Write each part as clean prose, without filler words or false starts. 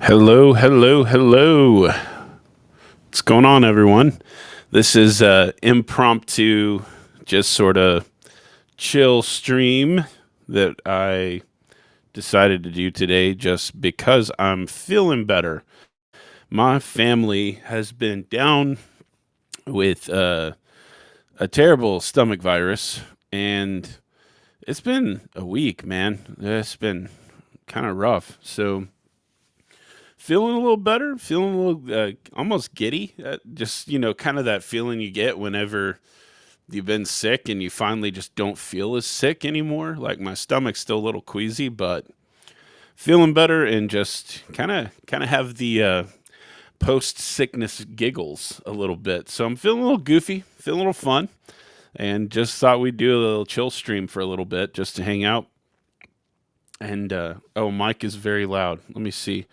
Hello, hello, hello. What's going on, everyone? This is impromptu, just sort of chill stream that I decided to do today just because I'm feeling better. My family has been down with a terrible stomach virus, and it's been a week, man. It's been kind of rough. So, feeling a little better, feeling a little almost giddy. Just, kind of that feeling you get whenever you've been sick and you finally just don't feel as sick anymore. Like my stomach's still a little queasy, but feeling better and just kind of have the post sickness giggles a little bit. So I'm feeling a little goofy, feeling a little fun, and just thought we'd do a little chill stream for a little bit just to hang out. And oh, Mike is very loud. Let me see.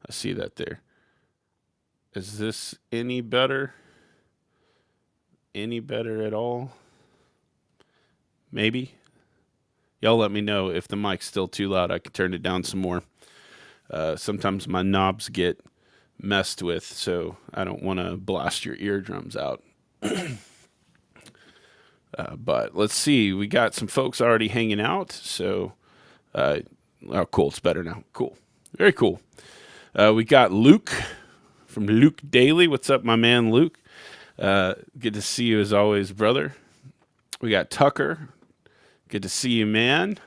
I see that there. Is this any better? Any better at all? Maybe. Y'all let me know if the mic's still too loud. I can turn it down some more. Sometimes my knobs get messed with, so I don't want to blast your eardrums out. But let's see. We got some folks already hanging out, so oh, cool. It's better now. Cool. Very cool. We got Luke from Luke Daily. What's up, my man, Luke? Good to see you as always, brother. We got Tucker. Good to see you, man.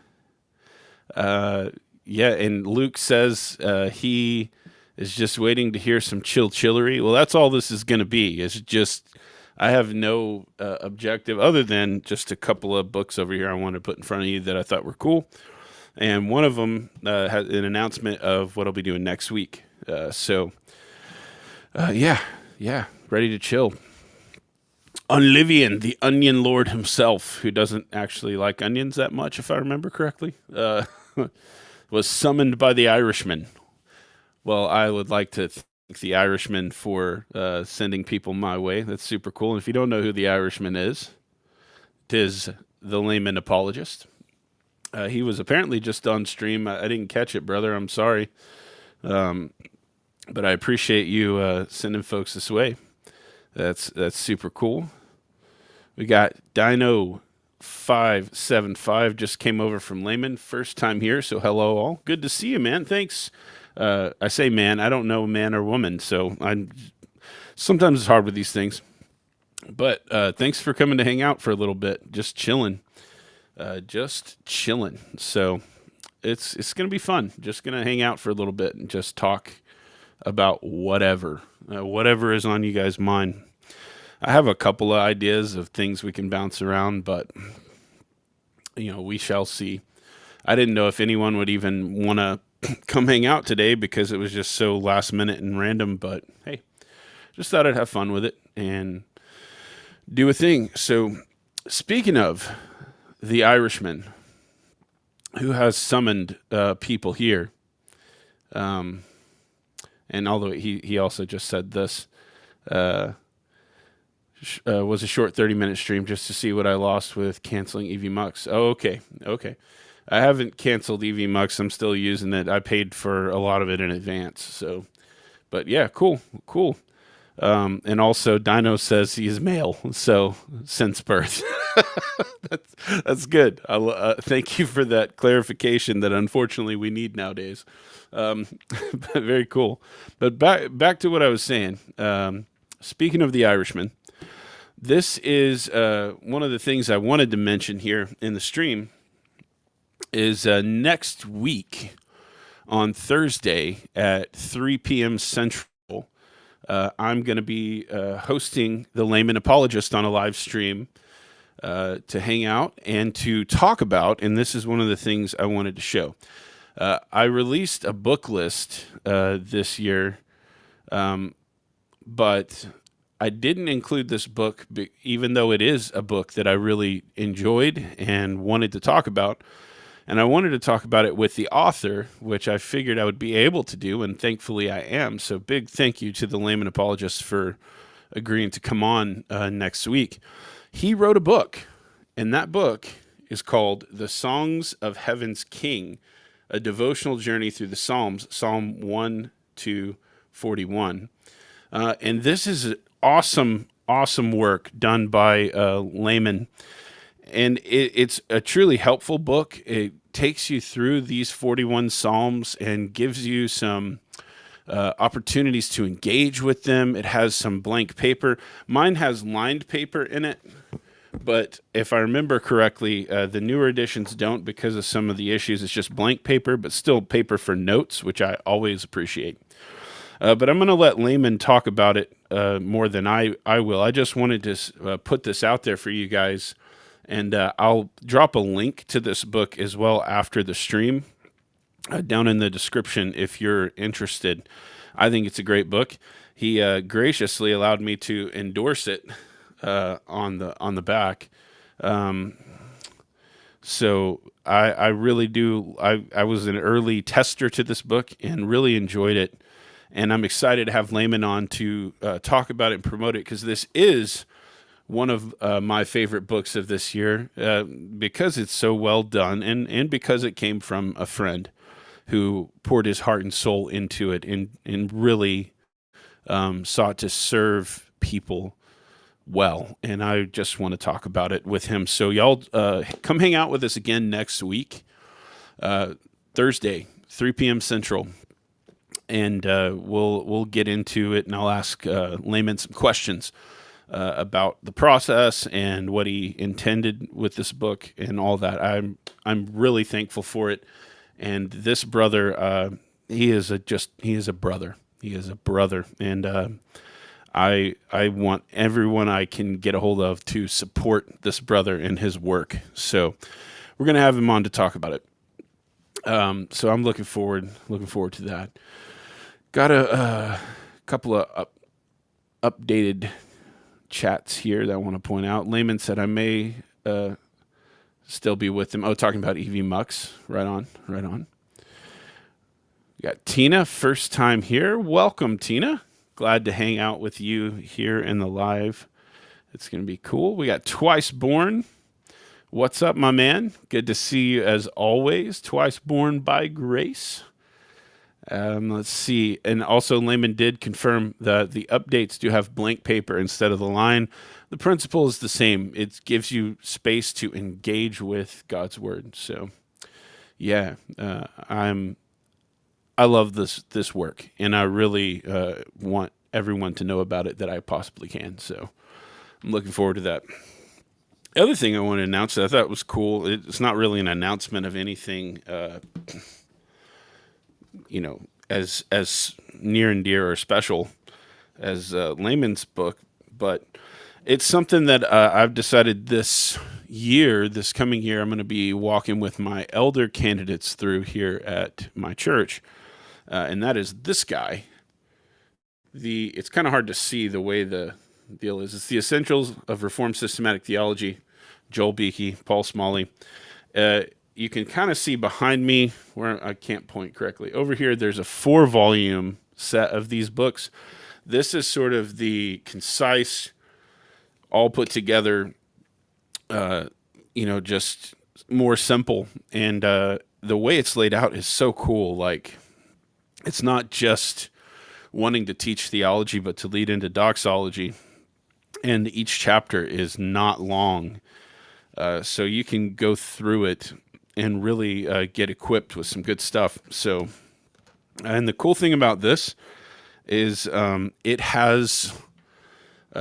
Yeah, and Luke says he is just waiting to hear some chillery. Well, that's all this is going to be. It's just I have no objective other than just a couple of books over here I want to put in front of you that I thought were cool. And one of them has an announcement of what I'll be doing next week. Yeah, ready to chill. Unlivian, the Onion Lord himself, who doesn't actually like onions that much, if I remember correctly, was summoned by the Irishman. Well, I would like to thank the Irishman for sending people my way. That's super cool. And if you don't know who the Irishman is, it is the layman apologist. He was apparently just on stream. I didn't catch it, brother. I'm sorry. But I appreciate you sending folks this way. That's super cool. We got Dino 575 just came over from Layman. First time here, so hello all. Good to see you, man. Thanks. I say man, I don't know man or woman, so I sometimes it's hard with these things. But thanks for coming to hang out for a little bit. Just chilling. Just chilling. So it's gonna be fun. Just gonna hang out for a little bit and just talk about whatever is on you guys' mind. I have a couple of ideas of things we can bounce around, but we shall see. I didn't know if anyone would even want to come hang out today because it was just so last minute and random, but hey, just thought I'd have fun with it and do a thing. So, speaking of the Irishman, who has summoned people here, um, and although he also just said this, uh, was a short 30-minute stream just to see what I lost with canceling EV Mux. Oh, okay. Okay. I haven't canceled EV Mux. I'm still using it. I paid for a lot of it in advance. So, but yeah, cool. Cool. And also, Dino says he is male. So, since birth. That's good. Thank you for that clarification that unfortunately we need nowadays. Um, but very cool. But back to what I was saying. Speaking of the Irishman, this is one of the things I wanted to mention here in the stream is next week on Thursday at 3 p.m. Central. I'm going to be hosting the Layman Apologist on a live stream to hang out and to talk about, and this is one of the things I wanted to show. I released a book list this year, but I didn't include this book, even though it is a book that I really enjoyed and wanted to talk about. And I wanted to talk about it with the author, which I figured I would be able to do, and thankfully I am. So big thank you to the Layman Apologist for agreeing to come on next week. He wrote a book, and that book is called The Songs of Heaven's King, a devotional journey through the Psalms, Psalm 1 to 41. And this is awesome work done by Layman. And it's a truly helpful book. It takes you through these 41 Psalms and gives you some opportunities to engage with them. It has some blank paper. Mine has lined paper in it, but if I remember correctly, the newer editions don't because of some of the issues. It's just blank paper, but still paper for notes, which I always appreciate. But I'm going to let Layman talk about it more than I will. I just wanted to put this out there for you guys. And I'll drop a link to this book as well after the stream down in the description if you're interested. I think it's a great book. He graciously allowed me to endorse it on the back. So I really do. I was an early tester to this book and really enjoyed it. And I'm excited to have Layman on to talk about it and promote it because this is one of my favorite books of this year because it's so well done and because it came from a friend who poured his heart and soul into it and really sought to serve people well. And I just want to talk about it with him. So y'all come hang out with us again next week, Thursday, 3 p.m. Central. And we'll get into it and I'll ask Layman some questions about the process and what he intended with this book and all that. I'm really thankful for it. And this brother, he is a brother. He is a brother, and I want everyone I can get a hold of to support this brother and his work. So we're gonna have him on to talk about it. So I'm looking forward to that. Got a couple of updated chats here that I want to point out. Layman said I may still be with them. Oh, talking about EV Mux. Right on. We got Tina, first time here. Welcome, Tina. Glad to hang out with you here in the live. It's going to be cool. We got Twice Born. What's up, my man? Good to see you as always. Twice Born by Grace. Let's see. And also, Layman did confirm that the updates do have blank paper instead of the line. The principle is the same. It gives you space to engage with God's word. So, yeah, I love this work, and I really want everyone to know about it that I possibly can. So, I'm looking forward to that. The other thing I want to announce that I thought was cool. It's not really an announcement of anything. As near and dear or special as Layman's book, but It's something that I've decided this year, this coming year, I'm going to be walking with my elder candidates through here at my church, and that is this guy. It's kind of hard to see the way the deal is. It's the Essentials of Reformed Systematic Theology, Joel Beeke, Paul Smalley. Uh, you can kind of see behind me where I can't point correctly. Over here, there's a 4-volume set of these books. This is sort of the concise, all put together, just more simple. And the way it's laid out is so cool. Like, it's not just wanting to teach theology, but to lead into doxology. And each chapter is not long. So you can go through it and really get equipped with some good stuff. So, and the cool thing about this is it has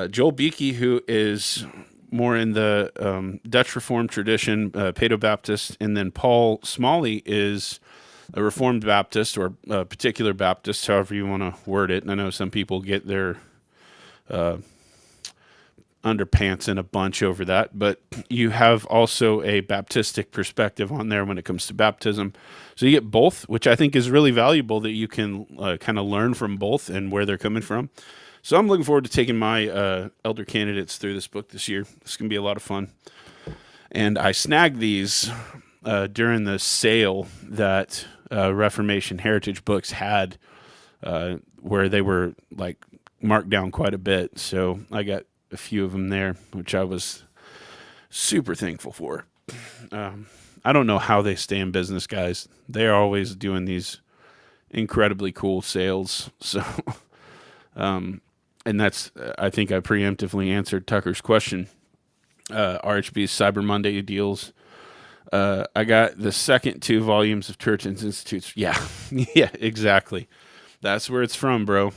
Joel Beeke, who is more in the Dutch Reformed tradition, Paedo Baptist, and then Paul Smalley is a Reformed Baptist or a particular Baptist, however you want to word it. And I know some people get their underpants in a bunch over that, but you have also a Baptistic perspective on there when it comes to baptism. So you get both, which I think is really valuable, that you can kind of learn from both and where they're coming from. So I'm looking forward to taking my elder candidates through this book this year. It's going to be a lot of fun. And I snagged these during the sale that Reformation Heritage Books had, where they were like marked down quite a bit. So I got a few of them there, which I was super thankful for. I don't know how they stay in business, guys. They're always doing these incredibly cool sales. So, and that's, I think I preemptively answered Tucker's question. RHB's Cyber Monday deals. I got the second 2 volumes of Church and Institutes. Yeah, yeah, exactly. That's where it's from, bro.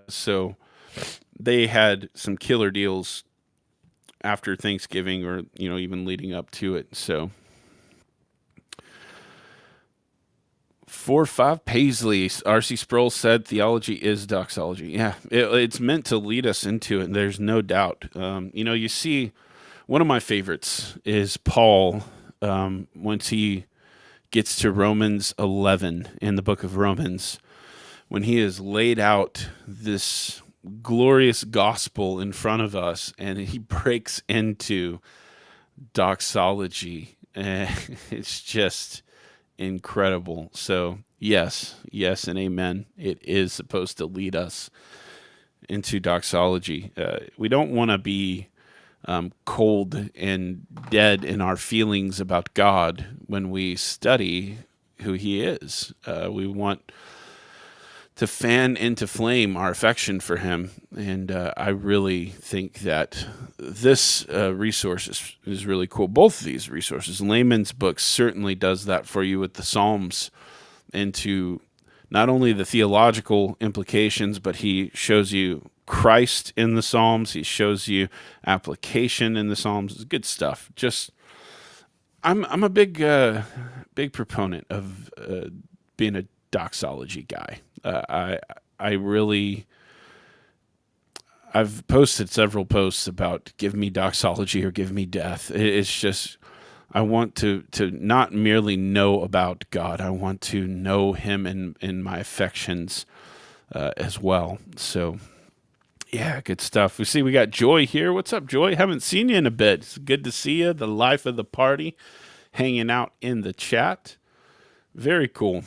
So they had some killer deals after Thanksgiving, or even leading up to it. So 4-5 Paisley, R.C. Sproul said theology is doxology. Yeah, it's meant to lead us into it. There's no doubt. You see, one of my favorites is Paul, once he gets to Romans 11 in the book of Romans, when he has laid out this glorious gospel in front of us, and he breaks into doxology. It's just incredible. So yes, and amen. It is supposed to lead us into doxology. We don't want to be cold and dead in our feelings about God when we study who he is. We want to fan into flame our affection for him. And I really think that this resource is really cool. Both of these resources. Layman's book certainly does that for you with the Psalms, into not only the theological implications, but he shows you Christ in the Psalms. He shows you application in the Psalms. It's good stuff. Just, I'm a big proponent of being a doxology guy. I've posted several posts about give me doxology or give me death. It's just, I want to not merely know about God. I want to know him in my affections as well. So yeah, good stuff. We got Joy here. What's up, Joy? Haven't seen you in a bit. It's good to see you. The life of the party, hanging out in the chat. Very cool.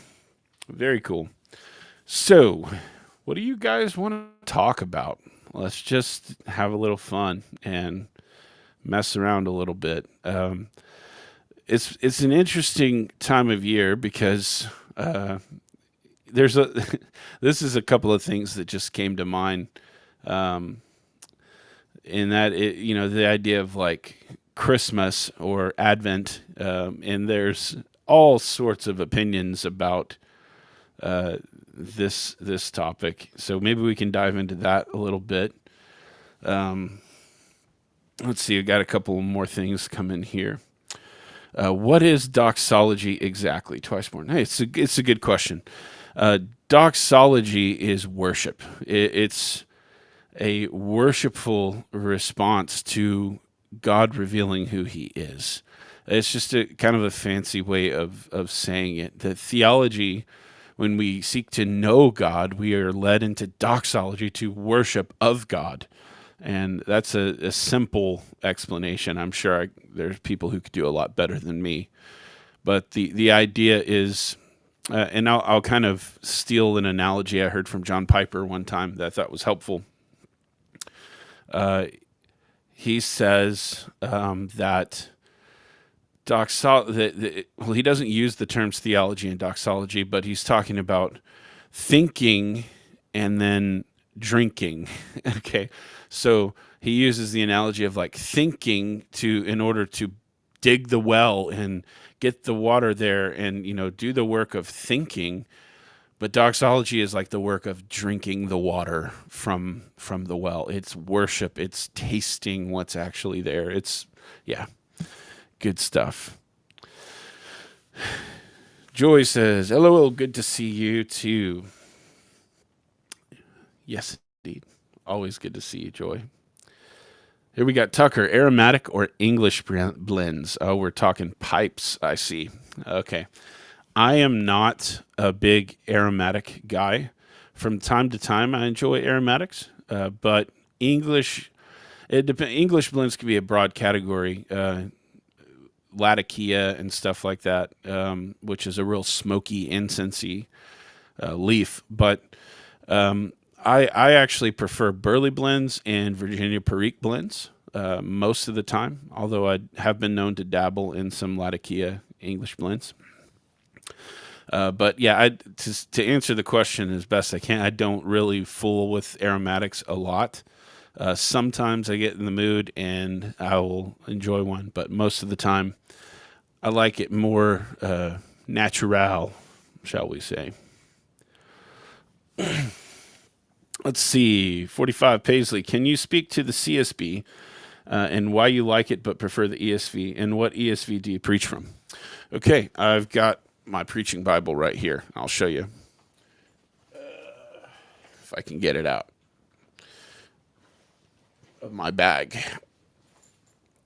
Very cool. So, what do you guys want to talk about? Let's just have a little fun and mess around a little bit. It's an interesting time of year because this is a couple of things that just came to mind. In that, the idea of like Christmas or Advent, and there's all sorts of opinions about this topic. So maybe we can dive into that a little bit. Let's see, I got a couple more things come in here. What is doxology exactly? Twice more. Hey, it's a good question. Doxology is worship. It's a worshipful response to God revealing who he is. It's just a kind of a fancy way of saying it. The theology, when we seek to know God, we are led into doxology to worship of God. And that's a simple explanation. I'm sure there's people who could do a lot better than me. But the idea is, and I'll kind of steal an analogy I heard from John Piper one time that I thought was helpful. He says that well, he doesn't use the terms theology and doxology, but he's talking about thinking and then drinking. Okay, so he uses the analogy of like thinking in order to dig the well and get the water there, and do the work of thinking. But doxology is like the work of drinking the water from the well. It's worship. It's tasting what's actually there. It's, yeah, good stuff. Joy says, "LOL, good to see you too." Yes, indeed. Always good to see you, Joy. Here we got Tucker, aromatic or English blends. Oh, we're talking pipes, I see. Okay. I am not a big aromatic guy. From time to time, I enjoy aromatics, but English English blends can be a broad category. Latakia and stuff like that, which is a real smoky, incensey leaf. But I actually prefer Burley blends and Virginia Perique blends most of the time, although I have been known to dabble in some Latakia English blends. But yeah, to answer the question as best I can, I don't really fool with aromatics a lot. Sometimes I get in the mood and I will enjoy one, but most of the time I like it more natural, shall we say. Let's see. 45 Paisley, can you speak to the CSB and why you like it but prefer the ESV, and what ESV do you preach from? Okay, I've got my preaching Bible right here. I'll show you if I can get it out of my bag.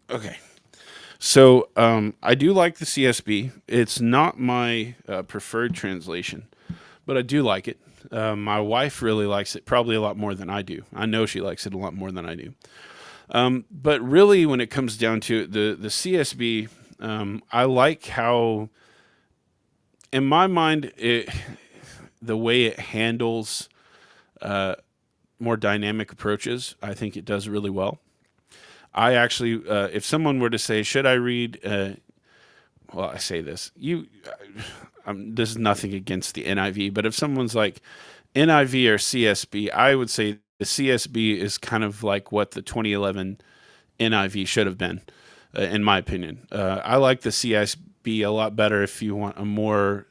Okay. So I do like the CSB. It's not my preferred translation, but I do like it. My wife really likes it probably a lot more than I do. I know she likes it a lot more than I do. But really, when it comes down to it, the CSB, I like how, in my mind, the way it handles more dynamic approaches, I think it does really well. I actually, if someone were to say, should I read, well, I say this, this is nothing against the NIV, but if someone's like NIV or CSB, I would say the CSB is kind of like what the 2011 NIV should have been, in my opinion. I like the CSB a lot better if you want a more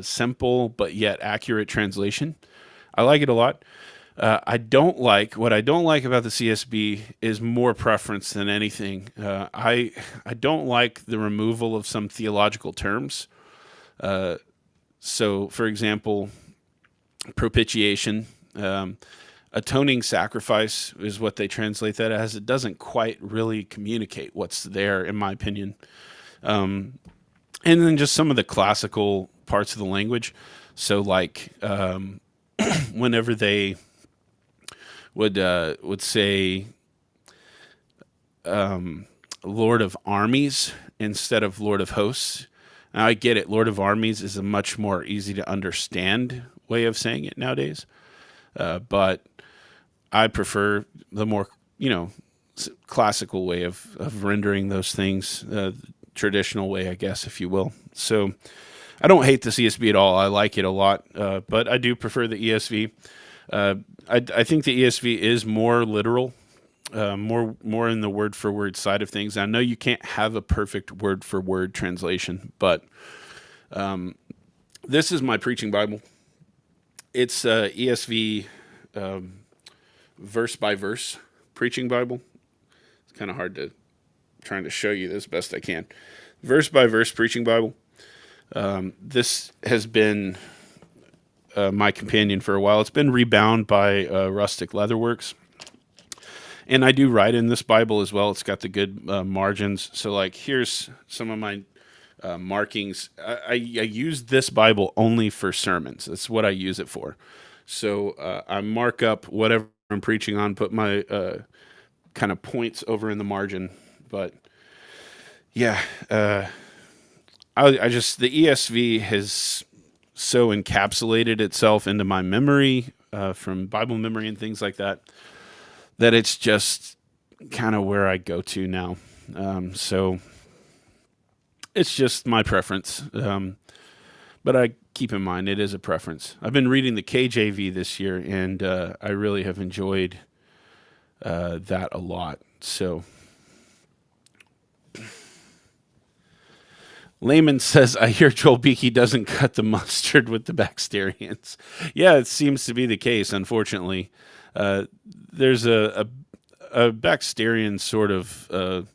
simple but yet accurate translation. I like it a lot. What I don't like about the CSB is more preference than anything. I don't like the removal of some theological terms. So, for example, propitiation, atoning sacrifice is what they translate that as. It doesn't quite really communicate what's there, in my opinion. And then just some of the classical parts of the language. So, like whenever they would say Lord of Armies instead of Lord of Hosts. Now, I get it. Lord of Armies is a much more easy to understand way of saying it nowadays. But I prefer the more, classical way of rendering those things, traditional way, I guess, if you will. So I don't hate the CSB at all. I like it a lot, but I do prefer the ESV. I think the ESV is more literal, more in the word for word side of things. I know you can't have a perfect word for word translation, but this is my preaching Bible. It's ESV verse by verse preaching Bible. It's kind of hard to trying to show you this best I can. Verse by verse preaching Bible. This has been my companion for a while. It's been rebound by Rustic Leatherworks, And I do write in this Bible as well. It's got the good margins. So, like, here's some of my markings. I use this Bible only for sermons. That's what I use it for. So I mark up whatever I'm preaching on, put my kind of points over in the margin. But yeah, I just, the ESV has so encapsulated itself into my memory from Bible memory and things like that, that it's just kind of where I go to now. So it's just my preference. But I keep in mind it is a preference. I've been reading the KJV this year, and I really have enjoyed that a lot. So Layman says, I hear Joel Beakey doesn't cut the mustard with the Baxterians. Yeah, it seems to be the case, unfortunately. There's a Baxterian sort of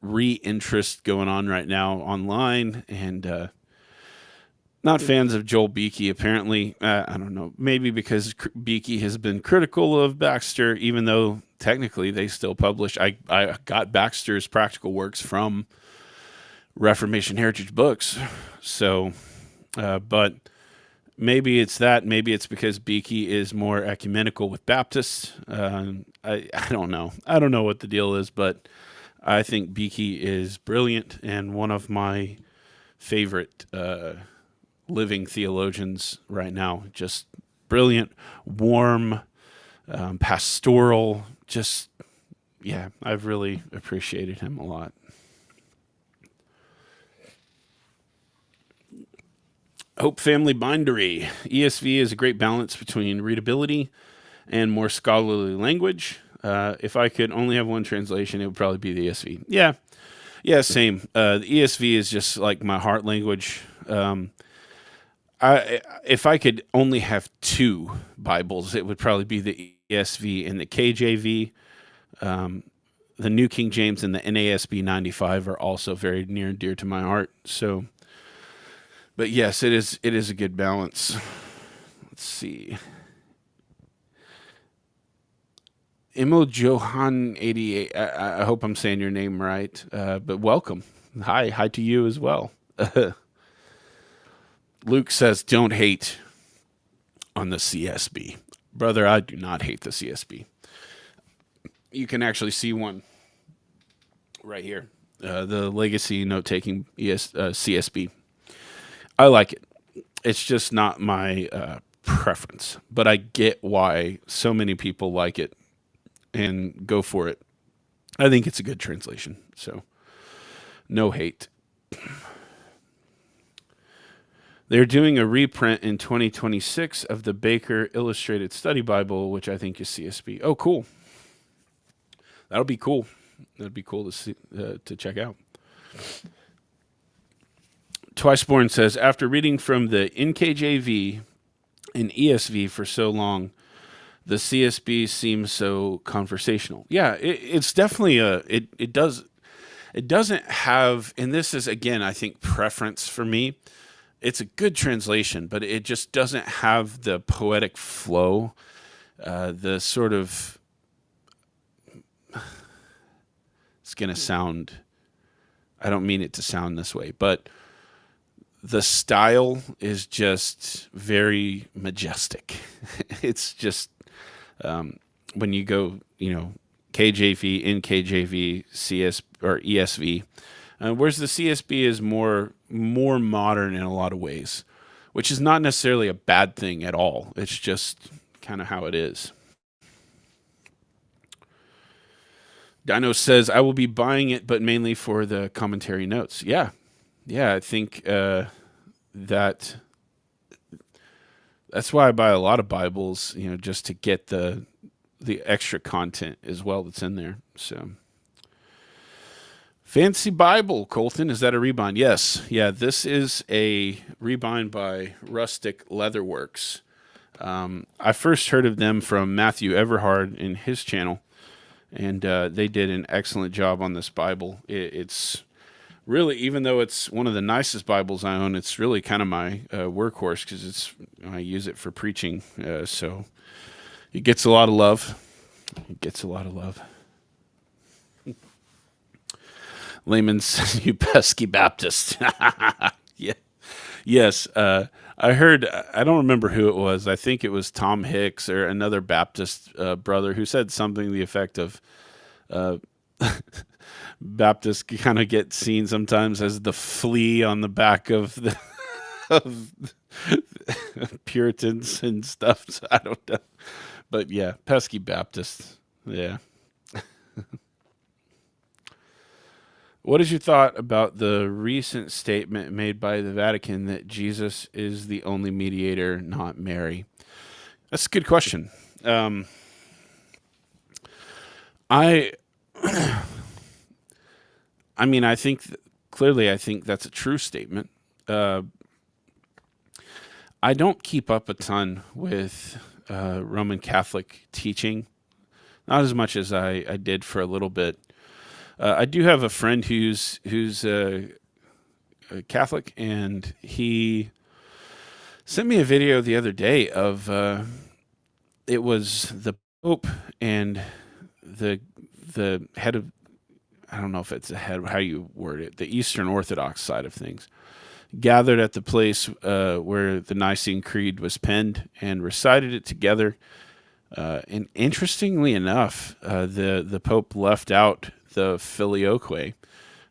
re-interest going on right now online, and not fans of Joel Beakey, apparently. I don't know. Maybe because Beakey has been critical of Baxter, even though technically they still publish. I got Baxter's practical works from Reformation Heritage Books. So, but maybe it's that. Maybe it's because Beakey is more ecumenical with Baptists. I don't know. I don't know what the deal is, but I think Beakey is brilliant and one of my favorite living theologians right now. Just brilliant, warm, pastoral. Just, yeah, I've really appreciated him a lot. Hope Family Bindery. ESV is a great balance between readability and more scholarly language. If I could only have one translation, it would probably be the ESV. Yeah, same. The ESV is just like my heart language. If I could only have two Bibles, it would probably be the ESV and the KJV. The New King James and the NASB 95 are also very near and dear to my heart. So, but yes, it is a good balance. Let's see. Imo Johan 88. I hope I'm saying your name right. But welcome. Hi to you as well. Luke says, don't hate on the CSB. Brother, I do not hate the CSB. You can actually see one right here. The Legacy Note-Taking CSB. I like it. It's just not my preference. But I get why so many people like it and go for it. I think it's a good translation. So, no hate. They're doing a reprint in 2026 of the Baker Illustrated Study Bible, which I think is CSB. Oh, cool. That'll be cool. That'd be cool to see, to check out. Twiceborn says, after reading from the NKJV and ESV for so long, the CSB seems so conversational. Yeah, it's definitely it doesn't have, and this is again, I think, preference for me. It's a good translation, but it just doesn't have the poetic flow, the sort of, it's going to sound, I don't mean it to sound this way, but the style is just very majestic. It's just, when you go, KJV, NKJV, CS or ESV, whereas the CSB is more modern in a lot of ways, which is not necessarily a bad thing at all. It's just kind of how it is. Dino says, I will be buying it, but mainly for the commentary notes. Yeah, I think that's why I buy a lot of Bibles, just to get the extra content as well that's in there. So, Fancy Bible, Colton, is that a rebind? Yes. Yeah, this is a rebind by Rustic Leatherworks. I first heard of them from Matthew Everhard in his channel, and they did an excellent job on this Bible. It's really, even though it's one of the nicest Bibles I own, it's really kind of my workhorse because I use it for preaching. So it gets a lot of love. It gets a lot of love. Layman says, "You pesky Baptist." Yeah. Yes. I heard. I don't remember who it was. I think it was Tom Hicks or another Baptist brother who said something to the effect of, uh, "Baptists kind of get seen sometimes as the flea on the back of the of Puritans and stuff." So I don't know, but yeah, pesky Baptists. Yeah. What is your thought about the recent statement made by the Vatican that Jesus is the only mediator, not Mary? That's a good question. Um, I, I mean, I think clearly, I think that's a true statement. Uh, I don't keep up a ton with Roman Catholic teaching, not as much as I did for a little bit. I do have a friend who's a Catholic, and he sent me a video the other day of it was the Pope and the the head of, I don't know if it's the head, how you word it, the Eastern Orthodox side of things, gathered at the place where the Nicene Creed was penned and recited it together. And interestingly enough, the Pope left out the filioque.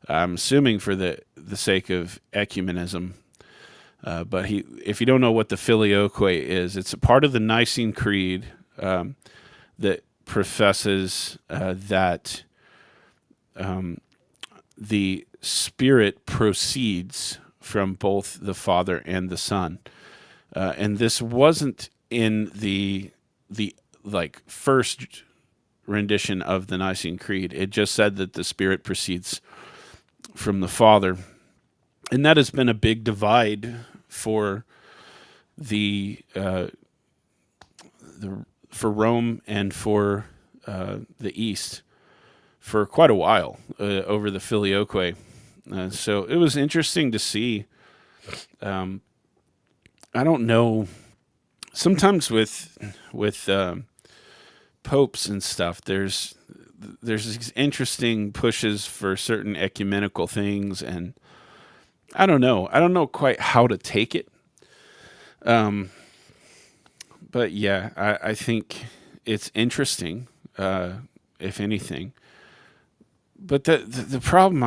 I'm assuming for the sake of ecumenism. But if you don't know what the filioque is, it's a part of the Nicene Creed that professes that the Spirit proceeds from both the Father and the Son. And this wasn't in the like first rendition of the Nicene Creed. It just said that the Spirit proceeds from the Father, and that has been a big divide for the for Rome and for the East for quite a while over the filioque. So it was interesting to see. Um, I don't know. Sometimes with popes and stuff, there's these interesting pushes for certain ecumenical things, and I don't know. I don't know quite how to take it. Um, but yeah, I think it's interesting, if anything. But the problem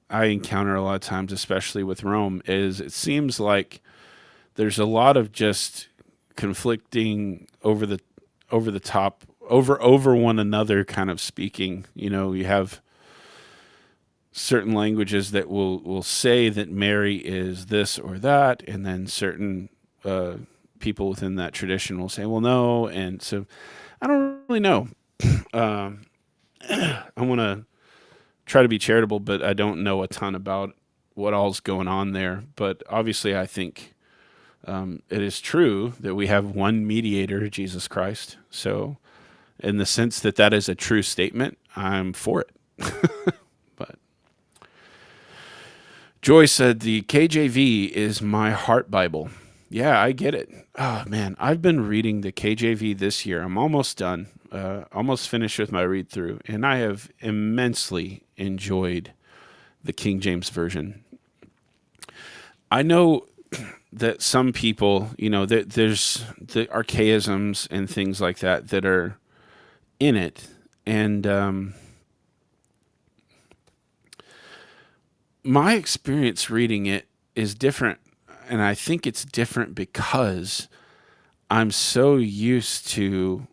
I encounter a lot of times, especially with Rome, is it seems like there's a lot of just conflicting over the top over one another kind of speaking. You know, you have certain languages that will say that Mary is this or that, and then certain people within that tradition will say, well, no. And so I don't really know. Um, I want to try to be charitable, but I don't know a ton about what all's going on there. But obviously, I think it is true that we have one mediator, Jesus Christ. So, in the sense that that is a true statement, I'm for it. But Joy said the KJV is my heart Bible. Yeah, I get it. Oh man, I've been reading the KJV this year. I'm almost done, almost finished with my read through, and I have immensely enjoyed the King James version. I know that some people, you know, there's the archaisms and things like that that are in it, and my experience reading it is different, and I think it's different because I'm so used to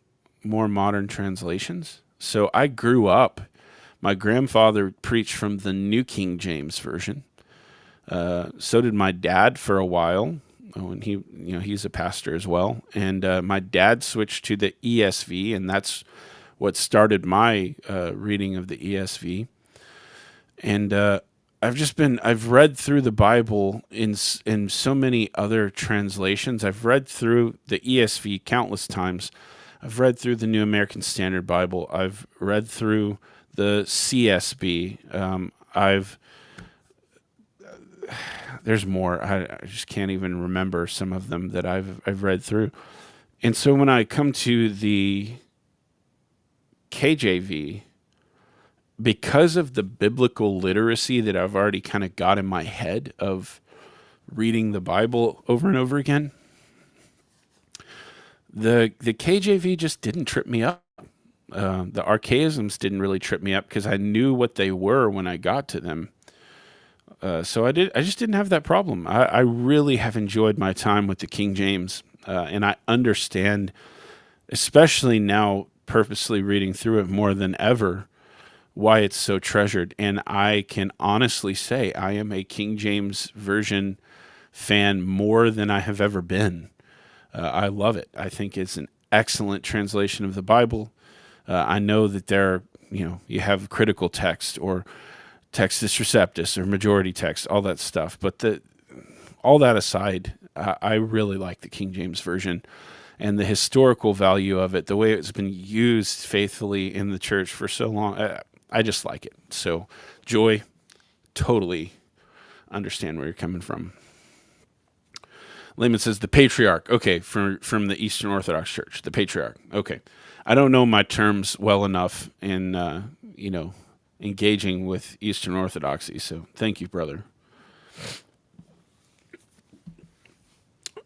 more modern translations. So I grew up. My grandfather preached from the New King James version. So did my dad for a while. When he's a pastor as well. And my dad switched to the ESV, and that's what started my reading of the ESV. And I've read through the Bible in so many other translations. I've read through the ESV countless times. I've read through the New American Standard Bible. I've read through the CSB. There's more. I just can't even remember some of them that I've read through. And so when I come to the KJV, because of the biblical literacy that I've already kind of got in my head of reading the Bible over and over again, the KJV just didn't trip me up. The archaisms didn't really trip me up because I knew what they were when I got to them. So I just didn't have that problem. I really have enjoyed my time with the King James, and I understand, especially now, purposely reading through it more than ever, why it's so treasured. And I can honestly say I am a King James Version fan more than I have ever been. I love it. I think it's an excellent translation of the Bible. I know that you have critical text or Textus Receptus or majority text, all that stuff. But all that aside, I really like the King James Version and the historical value of it, the way it's been used faithfully in the church for so long. I just like it. So, Joy, totally understand where you're coming from. Layman says the patriarch. Okay, from the Eastern Orthodox Church, the patriarch. Okay, I don't know my terms well enough in engaging with Eastern Orthodoxy. So thank you, brother.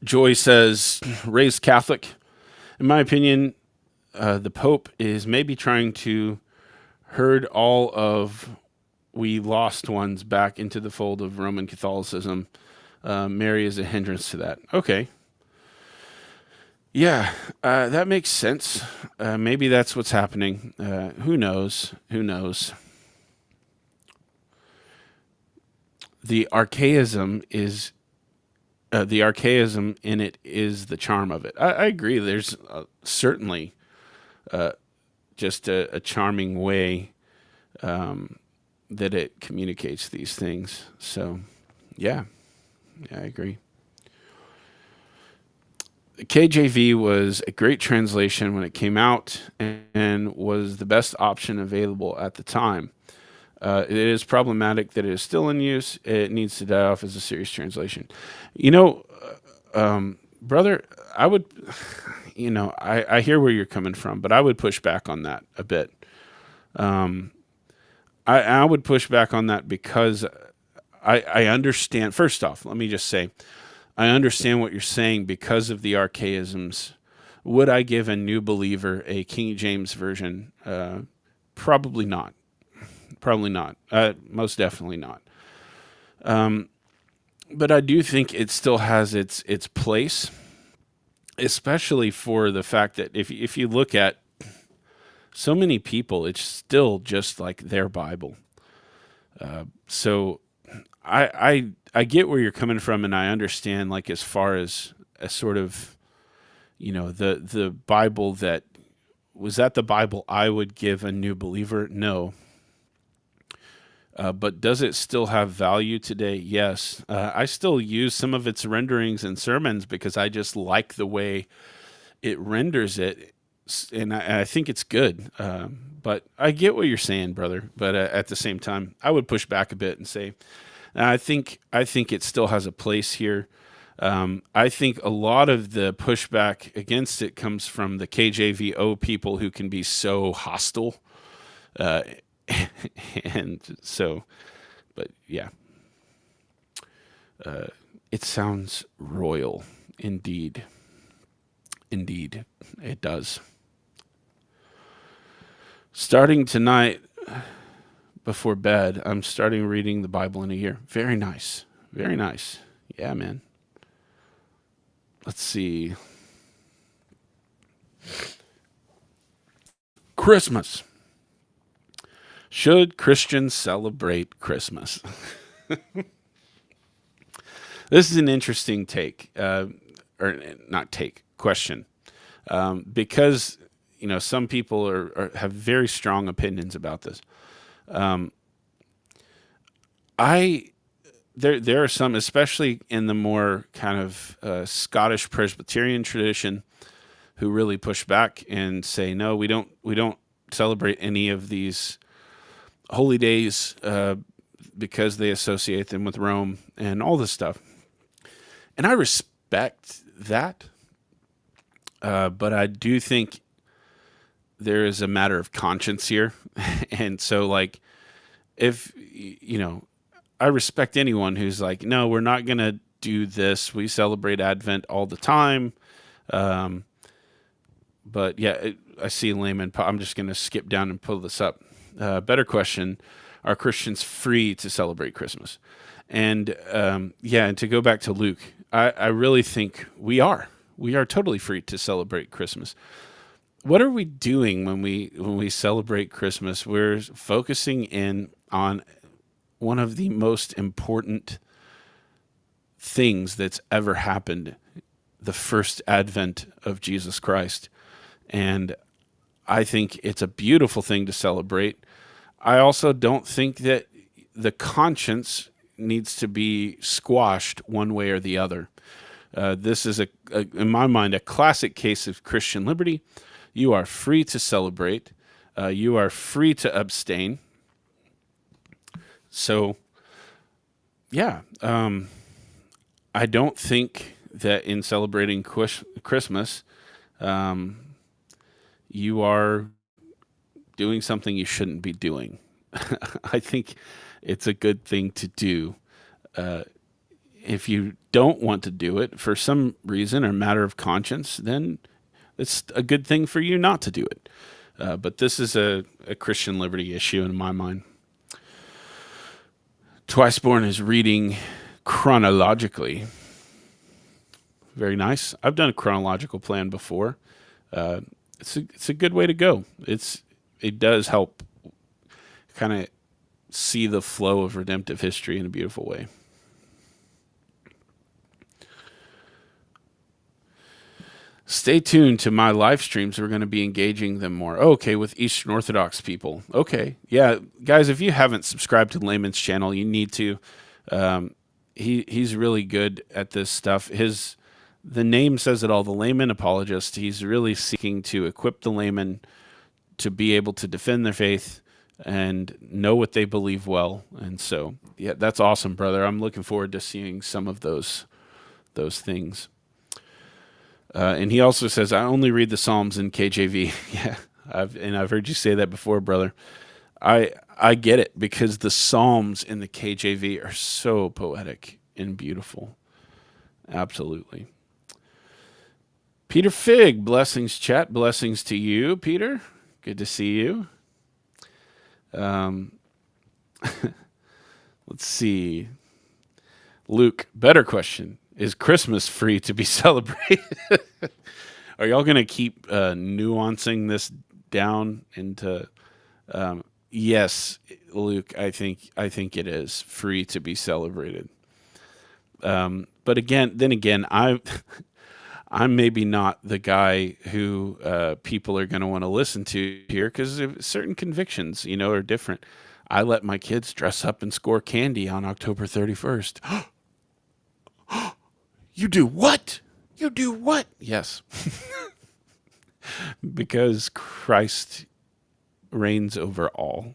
Joy says raised Catholic. In my opinion, the Pope is maybe trying to herd all of we lost ones back into the fold of Roman Catholicism. Mary is a hindrance to that. Okay. Yeah, that makes sense. Maybe that's what's happening. Who knows? Who knows? The archaism in it is the charm of it. I agree. There's certainly just a charming way that it communicates these things. So, yeah, I agree. KJV was a great translation when it came out and was the best option available at the time. It is problematic that it is still in use. It needs to die off as a serious translation. Brother, I would, I hear where you're coming from, but I would push back on that a bit. I would push back on that because I understand. First off, let me just say, I understand what you're saying because of the archaisms. Would I give a new believer a King James version? Probably not. Probably not. Most definitely not. But I do think it still has its place, especially for the fact that if you look at so many people, it's still just like their Bible. So I get where you're coming from, and I understand, like, as far as a sort of, the Bible that was that the Bible I would give a new believer? No. But does it still have value today? Yes. I still use some of its renderings and sermons because I just like the way it renders it, and I think it's good. But I get what you're saying, brother. But at the same time, I would push back a bit and say, I think it still has a place here. I think a lot of the pushback against it comes from the KJVO people who can be so hostile. And so, but yeah, it sounds royal. Indeed. Indeed, it does. Starting tonight before bed, I'm starting reading the Bible in a year. Very nice. Very nice. Yeah, man. Let's see. Christmas. Should Christians celebrate Christmas? This is an interesting take, or not take, question, because some people have very strong opinions about this. There are some, especially in the more kind of Scottish Presbyterian tradition, who really push back and say, no, we don't celebrate any of these holy days because they associate them with Rome and all this stuff. And I respect that, but I do think there is a matter of conscience here. And so, like, if, I respect anyone who's like, no, we're not going to do this. We celebrate Advent all the time. Um, but yeah, I see layman. I'm just going to skip down and pull this up. Better question: are Christians free to celebrate Christmas? And yeah, and to go back to Luke, I really think we are. We are totally free to celebrate Christmas. What are we doing when we celebrate Christmas? We're focusing in on one of the most important things that's ever happened, the first advent of Jesus Christ. And I think it's a beautiful thing to celebrate. I also don't think that the conscience needs to be squashed one way or the other. This is, in my mind, a classic case of Christian liberty. You are free to celebrate. You are free to abstain. So, yeah, I don't think that in celebrating Christmas, you are doing something you shouldn't be doing. I think it's a good thing to do. If you don't want to do it for some reason or matter of conscience, then it's a good thing for you not to do it. But this is a Christian liberty issue in my mind. Twiceborn is reading chronologically. Very nice. I've done a chronological plan before. It's a good way to go. It does help kind of see the flow of redemptive history in a beautiful way. Stay tuned to my live streams. We're going to be engaging them more. Okay, with Eastern Orthodox people. Okay. Yeah, guys, if you haven't subscribed to Layman's channel, you need to. He's really good at this stuff. The name says it all, the layman apologist. He's really seeking to equip the layman to be able to defend their faith and know what they believe well. And so, yeah, that's awesome, brother. I'm looking forward to seeing some of those things. And he also says, I only read the Psalms in KJV. Yeah, I've heard you say that before, brother. I get it, because the Psalms in the KJV are so poetic and beautiful. Absolutely. Peter Fig, blessings, chat. Blessings to you, Peter. Good to see you. Let's see. Luke, better question. Is Christmas free to be celebrated? Are y'all going to keep nuancing this down into... yes, Luke, I think it is free to be celebrated. But again, I'm maybe not the guy who people are going to want to listen to here, because certain convictions, are different. I let my kids dress up and score candy on October 31st. You do what? You do what? Yes. Because Christ reigns over all.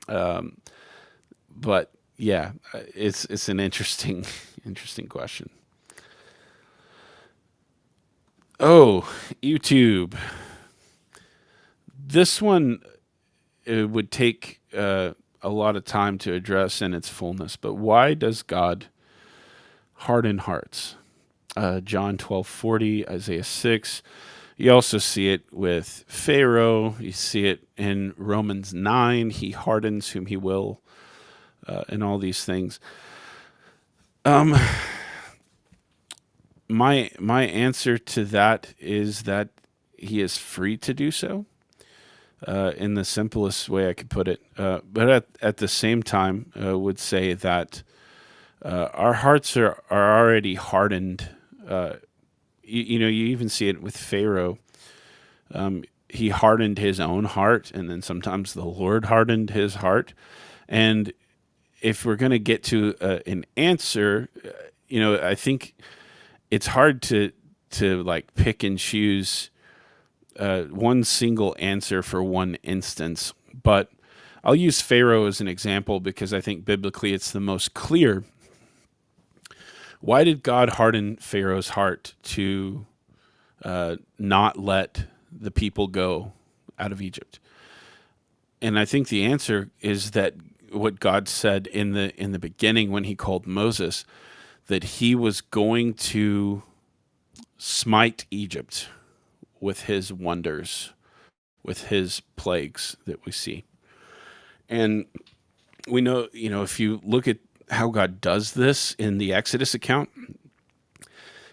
But yeah, it's an interesting question. Oh, YouTube. This one, it would take a lot of time to address in its fullness, but why does God harden hearts? John 12:40, Isaiah 6. You also see it with Pharaoh. You see it in Romans 9. He hardens whom he will, and all these things. My answer to that is that he is free to do so, in the simplest way I could put it. But at the same time, would say that our hearts are already hardened. You even see it with Pharaoh. He hardened his own heart, and then sometimes the Lord hardened his heart. And if we're going to get to an answer, I think it's hard to like pick and choose one single answer for one instance. But I'll use Pharaoh as an example because I think biblically it's the most clear. Why did God harden Pharaoh's heart to not let the people go out of Egypt? And I think the answer is that what God said in the beginning when he called Moses, that he was going to smite Egypt with his wonders, with his plagues that we see. And we know, if you look at how God does this in the Exodus account,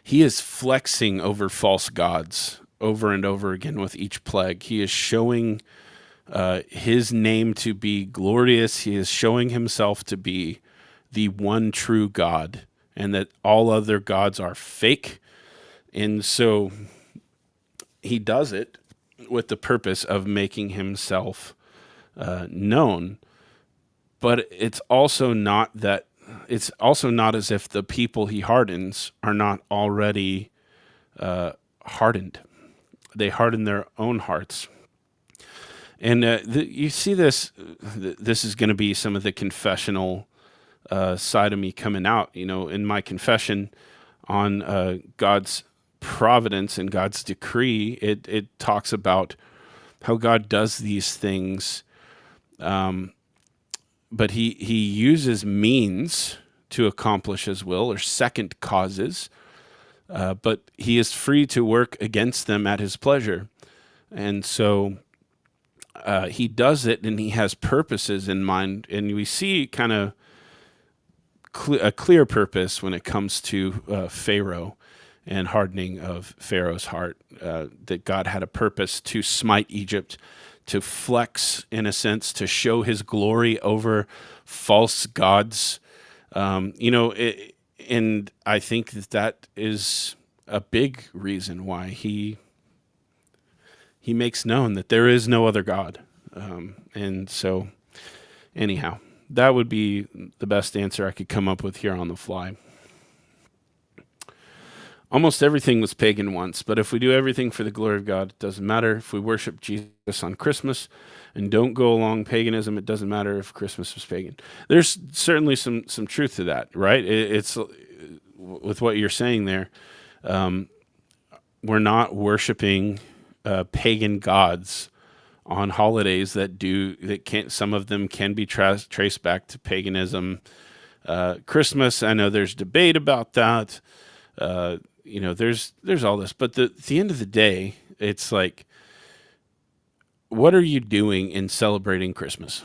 he is flexing over false gods over and over again with each plague. He is showing his name to be glorious. He is showing himself to be the one true God, and that all other gods are fake. And so he does it with the purpose of making himself known. But it's also not as if the people he hardens are not already hardened. They harden their own hearts. And you see this. This is going to be some of the confessional side of me coming out. In my confession on God's providence and God's decree, it talks about how God does these things, but he uses means to accomplish his will, or second causes, but he is free to work against them at his pleasure. And so he does it, and he has purposes in mind. And we see kind of a clear purpose when it comes to Pharaoh and hardening of Pharaoh's heart, that God had a purpose to smite Egypt, to flex, in a sense, to show his glory over false gods. And I think that is a big reason why he makes known that there is no other God. And so, anyhow, that would be the best answer I could come up with here on the fly. Almost everything was pagan once, but if we do everything for the glory of God, it doesn't matter. If we worship Jesus on Christmas and don't go along paganism, it doesn't matter if Christmas was pagan. There's certainly some truth to that, right? It's with what you're saying there. We're not worshiping pagan gods on holidays some of them can be traced back to paganism. Christmas, I know there's debate about that. There's all this, but at the end of the day, it's like, what are you doing in celebrating Christmas,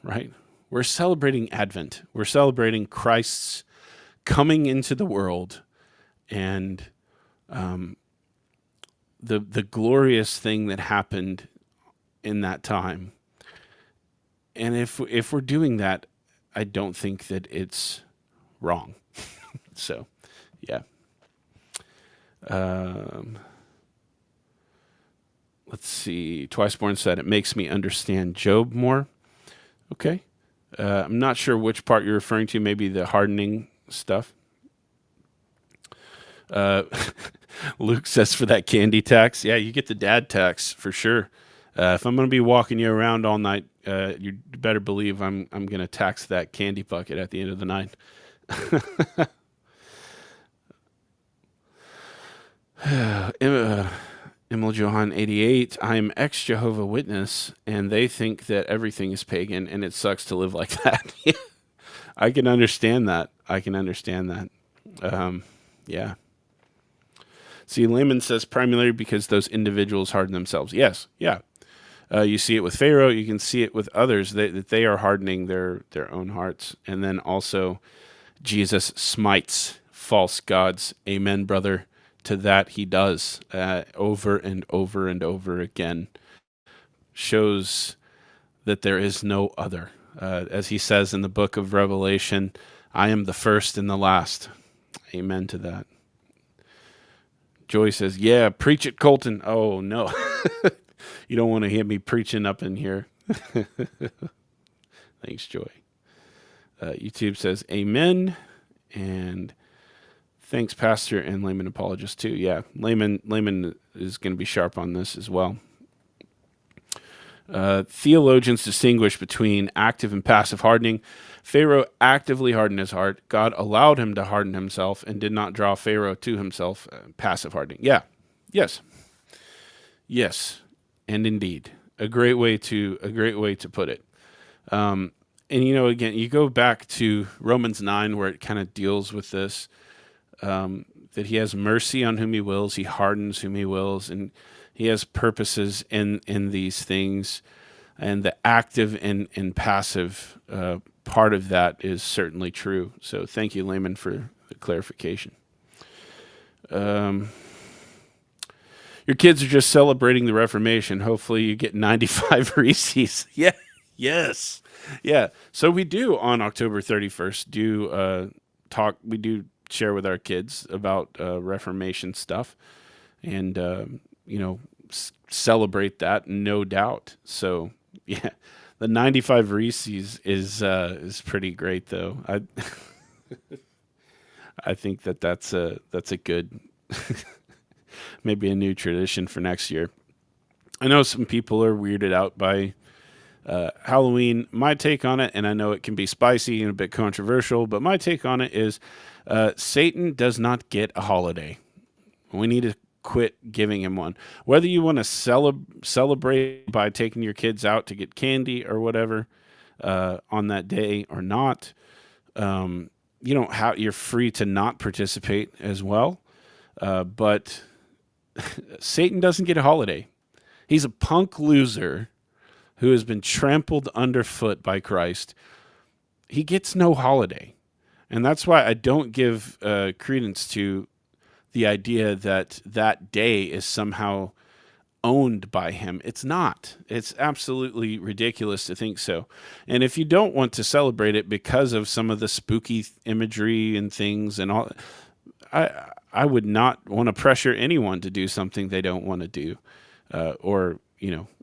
right? We're celebrating Advent. We're celebrating Christ's coming into the world, and the glorious thing that happened in that time. And if we're doing that, I don't think that it's wrong. So, yeah. Let's see. Twiceborn said, it makes me understand Job more. Okay. I'm not sure which part you're referring to, maybe the hardening stuff. Luke says for that candy tax. Yeah, you get the dad tax for sure. If I'm going to be walking you around all night, you better believe I'm going to tax that candy bucket at the end of the night. Emil Johan 88, I'm ex-Jehovah Witness, and they think that everything is pagan, and it sucks to live like that. I can understand that. Yeah. See, Layman says primarily because those individuals harden themselves. Yes, yeah. You see it with Pharaoh. You can see it with others, that they are hardening their own hearts. And then also, Jesus smites false gods. Amen, brother. To that he does over and over and over again. Shows that there is no other. As he says in the book of Revelation, I am the first and the last. Amen to that. Joy says, yeah, preach it, Colton. Oh, no. You don't want to hear me preaching up in here. Thanks, Joy. YouTube says, amen. And thanks, Pastor and Layman Apologist, too. Yeah, Layman is going to be sharp on this as well. Theologians distinguish between active and passive hardening. Pharaoh actively hardened his heart. God allowed him to harden himself and did not draw Pharaoh to himself. Passive hardening. Yeah. Yes. Yes, and indeed, a great way to put it. And again, you go back to Romans 9, where it kind of deals with this, that he has mercy on whom he wills, he hardens whom he wills, and he has purposes in these things. And the active and passive part of that is certainly true. So thank you, Layman, for the clarification. Your kids are just celebrating the Reformation. Hopefully, you get 95 Reese's. Yeah, yes, yeah. So we do on October 31st talk. We do share with our kids about Reformation stuff, and celebrate that, no doubt. So yeah, the 95 Reese's is pretty great, though. I think that's a good maybe a new tradition for next year. I know some people are weirded out by Halloween. My take on it, and I know it can be spicy and a bit controversial, but my take on it is Satan does not get a holiday. We need to quit giving him one. Whether you want to celebrate by taking your kids out to get candy or whatever on that day or not, you're free to not participate as well. But Satan doesn't get a holiday. He's a punk loser who has been trampled underfoot by Christ. He gets no holiday. And that's why I don't give credence to the idea that that day is somehow owned by him. It's not. It's absolutely ridiculous to think so. And if you don't want to celebrate it because of some of the spooky imagery and things and all, I would not want to pressure anyone to do something they don't want to do, or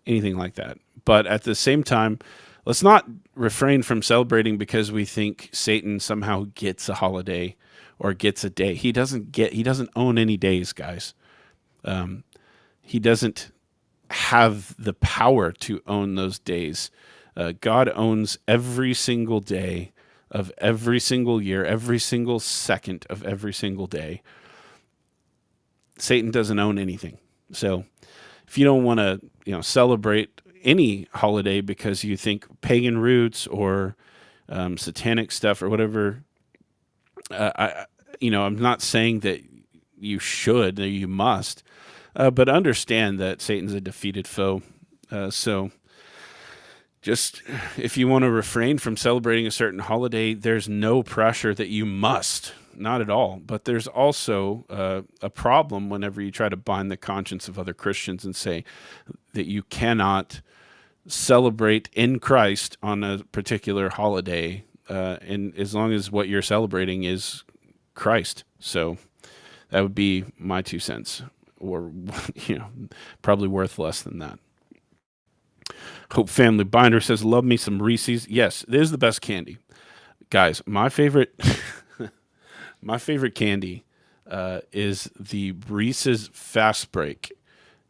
anything like that. But at the same time, let's not refrain from celebrating because we think Satan somehow gets a holiday or gets a day. He doesn't own any days, guys. He doesn't have the power to own those days. God owns every single day of every single year, every single second of every single day. Satan doesn't own anything. So if you don't want to, celebrate any holiday because you think pagan roots or satanic stuff or whatever, I'm not saying that you should or you must, but understand that Satan's a defeated foe. So just if you want to refrain from celebrating a certain holiday, there's no pressure that you must. Not at all. But there's also a problem whenever you try to bind the conscience of other Christians and say that you cannot celebrate in Christ on a particular holiday, and as long as what you're celebrating is Christ. So that would be my 2 cents, or probably worth less than that. Hope Family Binder says, love me some Reese's. Yes, it is the best candy. Guys, my favorite candy is the Reese's Fast Break.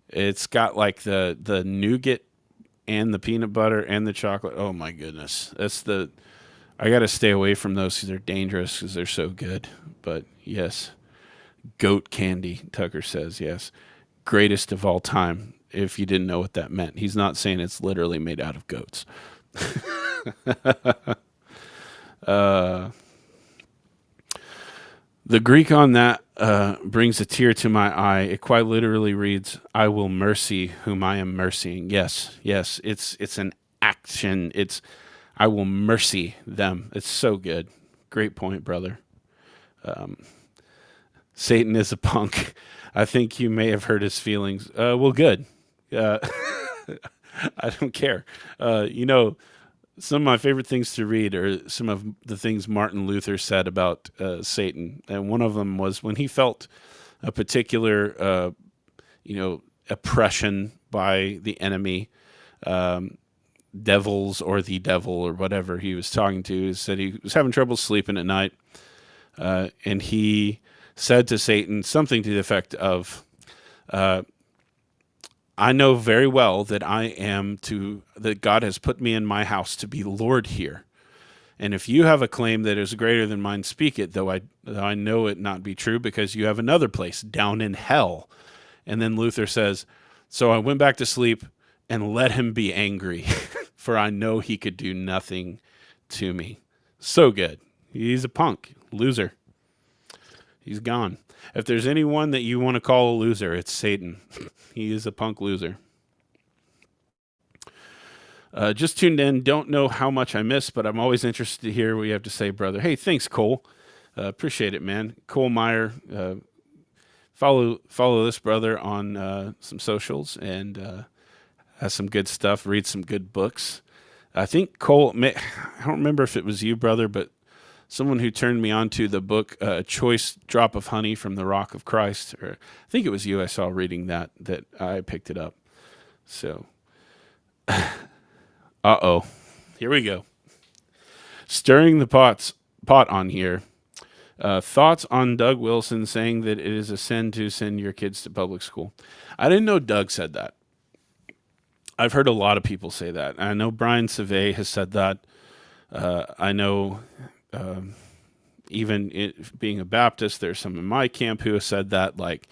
It's got like the nougat and the peanut butter and the chocolate. Oh my goodness. I got to stay away from those because they're dangerous because they're so good. But yes, goat candy, Tucker says, yes. Greatest of all time, if you didn't know what that meant. He's not saying it's literally made out of goats. The Greek on that brings a tear to my eye. It quite literally reads, I will mercy whom I am mercying. Yes, it's an action. It's, I will mercy them. It's so good. Great point, brother. Satan is a punk. I think you may have hurt his feelings. Well, good. I don't care. Some of my favorite things to read are some of the things Martin Luther said about Satan. And one of them was when he felt a particular, oppression by the enemy, devils or the devil or whatever he was talking to. He said he was having trouble sleeping at night. And he said to Satan something to the effect of, I know very well that that God has put me in my house to be Lord here. And if you have a claim that is greater than mine, speak it, though I know it not be true, because you have another place down in hell. And then Luther says, So I went back to sleep and let him be angry, for I know he could do nothing to me. So good. He's a punk, loser. He's gone. If there's anyone that you want to call a loser, it's Satan. He is a punk loser. Just tuned in. Don't know how much I missed, but I'm always interested to hear what you have to say, brother. Hey, thanks, Cole. Appreciate it, man. Cole Meyer. Follow this brother on some socials and has some good stuff. Read some good books. I think Cole. I don't remember if it was you, brother, but someone who turned me on to the book "Choice Drop of Honey from the Rock of Christ." Or I think it was you. I saw reading that I picked it up. So. Here we go. Stirring the pot on here. Thoughts on Doug Wilson saying that it is a sin to send your kids to public school? I didn't know Doug said that. I've heard a lot of people say that. I know Brian Savay has said that. I know being a Baptist, there's some in my camp who have said that. Like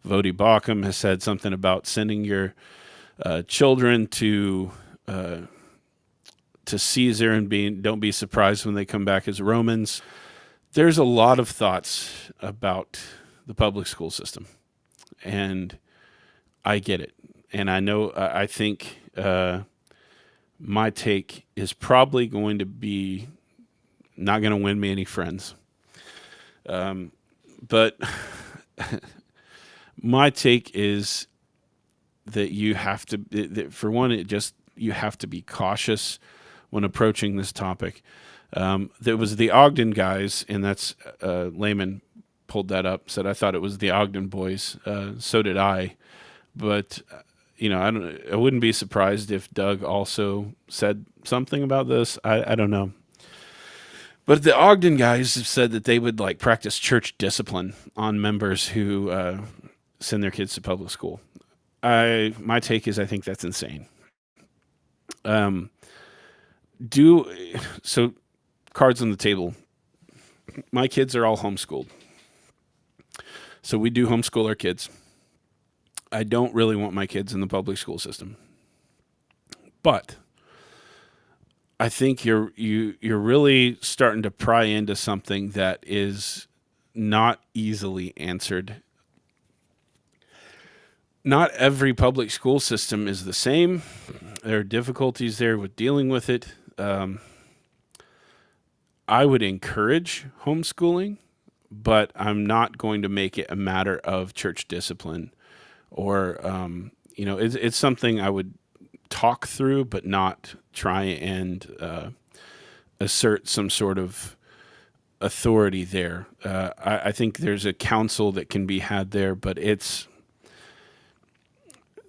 Vodi Bakum has said something about sending your children to Caesar and don't be surprised when they come back as Romans. There's a lot of thoughts about the public school system, and I get it. And I know, I think my take is probably going to be not going to win me any friends. But my take is that you have to, for one, you have to be cautious when approaching this topic. There was the Ogden guys, and that's Layman pulled that up. Said I thought it was the Ogden boys. So did I, but I wouldn't be surprised if Doug also said something about this. I don't know. But the Ogden guys have said that they would like practice church discipline on members who send their kids to public school. My take is I think that's insane. So cards on the table. My kids are all homeschooled. So we do homeschool our kids. I don't really want my kids in the public school system. But I think you're really starting to pry into something that is not easily answered. Not every public school system is the same. There are difficulties there with dealing with it. I would encourage homeschooling, but I'm not going to make it a matter of church discipline or, it's something I would talk through, but not try and assert some sort of authority there. I think there's a counsel that can be had there, but it's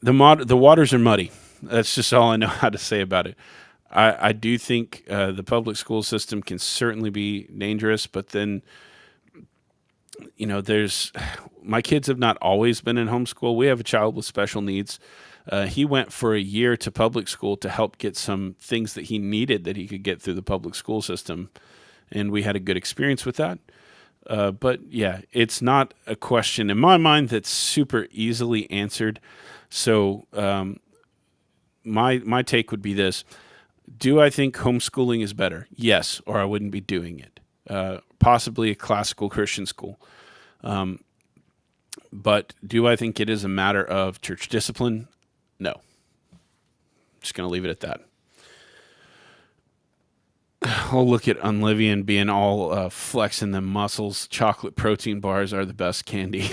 the waters are muddy. That's just all I know how to say about it. I do think the public school system can certainly be dangerous, but then, my kids have not always been in homeschool. We have a child with special needs. He went for a year to public school to help get some things that he needed that he could get through the public school system, and we had a good experience with that. But yeah, it's not a question in my mind that's super easily answered. So my take would be this. Do I think homeschooling is better? Yes, or I wouldn't be doing it. Possibly a classical Christian school. But do I think it is a matter of church discipline? No. Just going to leave it at that. I'll look at Unlivian being all flexing them muscles. Chocolate protein bars are the best candy.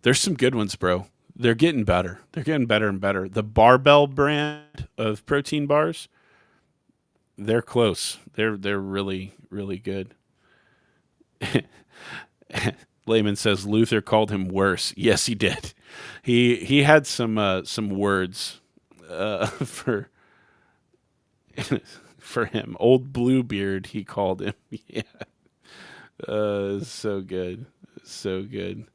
There's some good ones, bro. They're getting better. They're getting better and better. The Barbell brand of protein bars, they're close. They're really, really good. Layman says Luther called him worse. Yes, he did. He had some words for for him. Old Bluebeard, he called him. Yeah. So good. So good.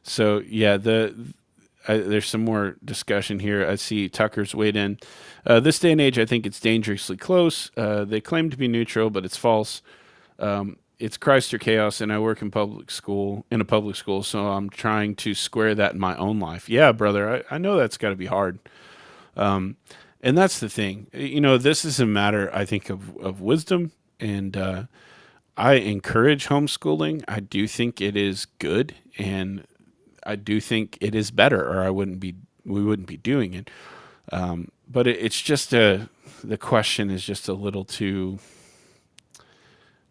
So yeah, there's some more discussion here. I see Tucker's weighed in. This day and age, I think it's dangerously close. They claim to be neutral, but it's false. it's Christ or chaos, and I work in a public school, so I'm trying to square that in my own life. Yeah, brother, I know that's got to be hard. Um, and that's the thing. This is a matter, I think, of wisdom, and I encourage homeschooling. I do think it is good, and I do think it is better, or we wouldn't be doing it. But it's just the question is just a little too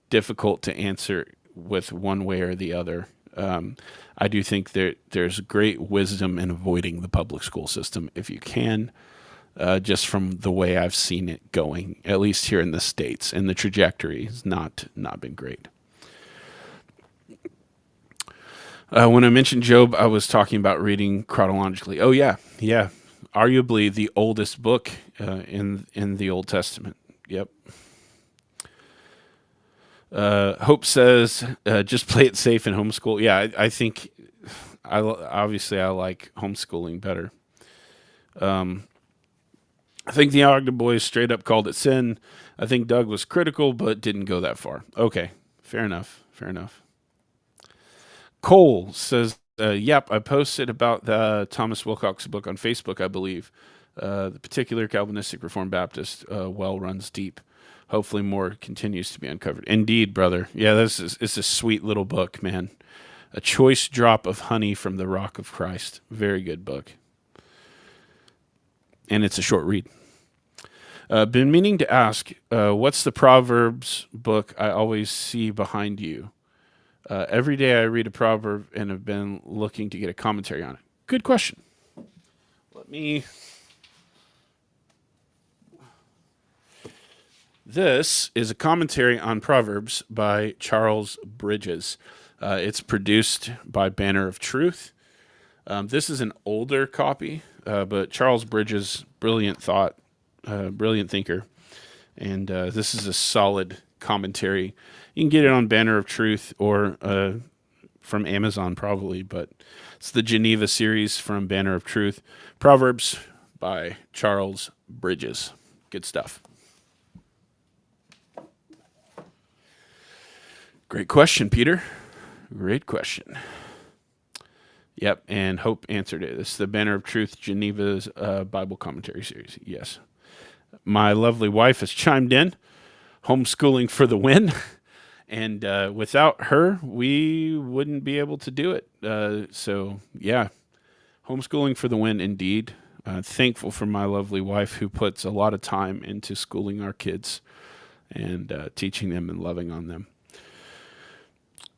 difficult to answer with one way or the other. I do think there's great wisdom in avoiding the public school system if you can, just from the way I've seen it going, at least here in the States, and the trajectory has not been great. When I mentioned Job, I was talking about reading chronologically. Oh yeah, yeah, arguably the oldest book in the Old Testament. Yep. Hope says, just play it safe and homeschool. Yeah, I think obviously I like homeschooling better. I think the Ogden boys straight up called it sin. I think Doug was critical, but didn't go that far. Okay, fair enough. Fair enough. Cole says, yep, I posted about the Thomas Wilcox book on Facebook, I believe. The particular Calvinistic Reformed Baptist well runs deep. Hopefully more continues to be uncovered. Indeed, brother. Yeah, it's a sweet little book, man. A choice drop of honey from the rock of Christ. Very good book. And it's a short read. Been meaning to ask, what's the Proverbs book I always see behind you? Every day I read a proverb and have been looking to get a commentary on it. Good question. Let me... This is a commentary on Proverbs by Charles Bridges. It's produced by Banner of Truth. This is an older copy, but Charles Bridges, brilliant thought, brilliant thinker. And this is a solid commentary. You can get it on Banner of Truth or from Amazon probably, but it's the Geneva series from Banner of Truth. Proverbs by Charles Bridges. Good stuff. Great question, Peter. Great question. Yep, and Hope answered it. It's the Banner of Truth, Geneva's Bible commentary series. Yes. My lovely wife has chimed in. Homeschooling for the win. And without her, we wouldn't be able to do it. So, yeah, homeschooling for the win indeed. Thankful for my lovely wife who puts a lot of time into schooling our kids and teaching them and loving on them.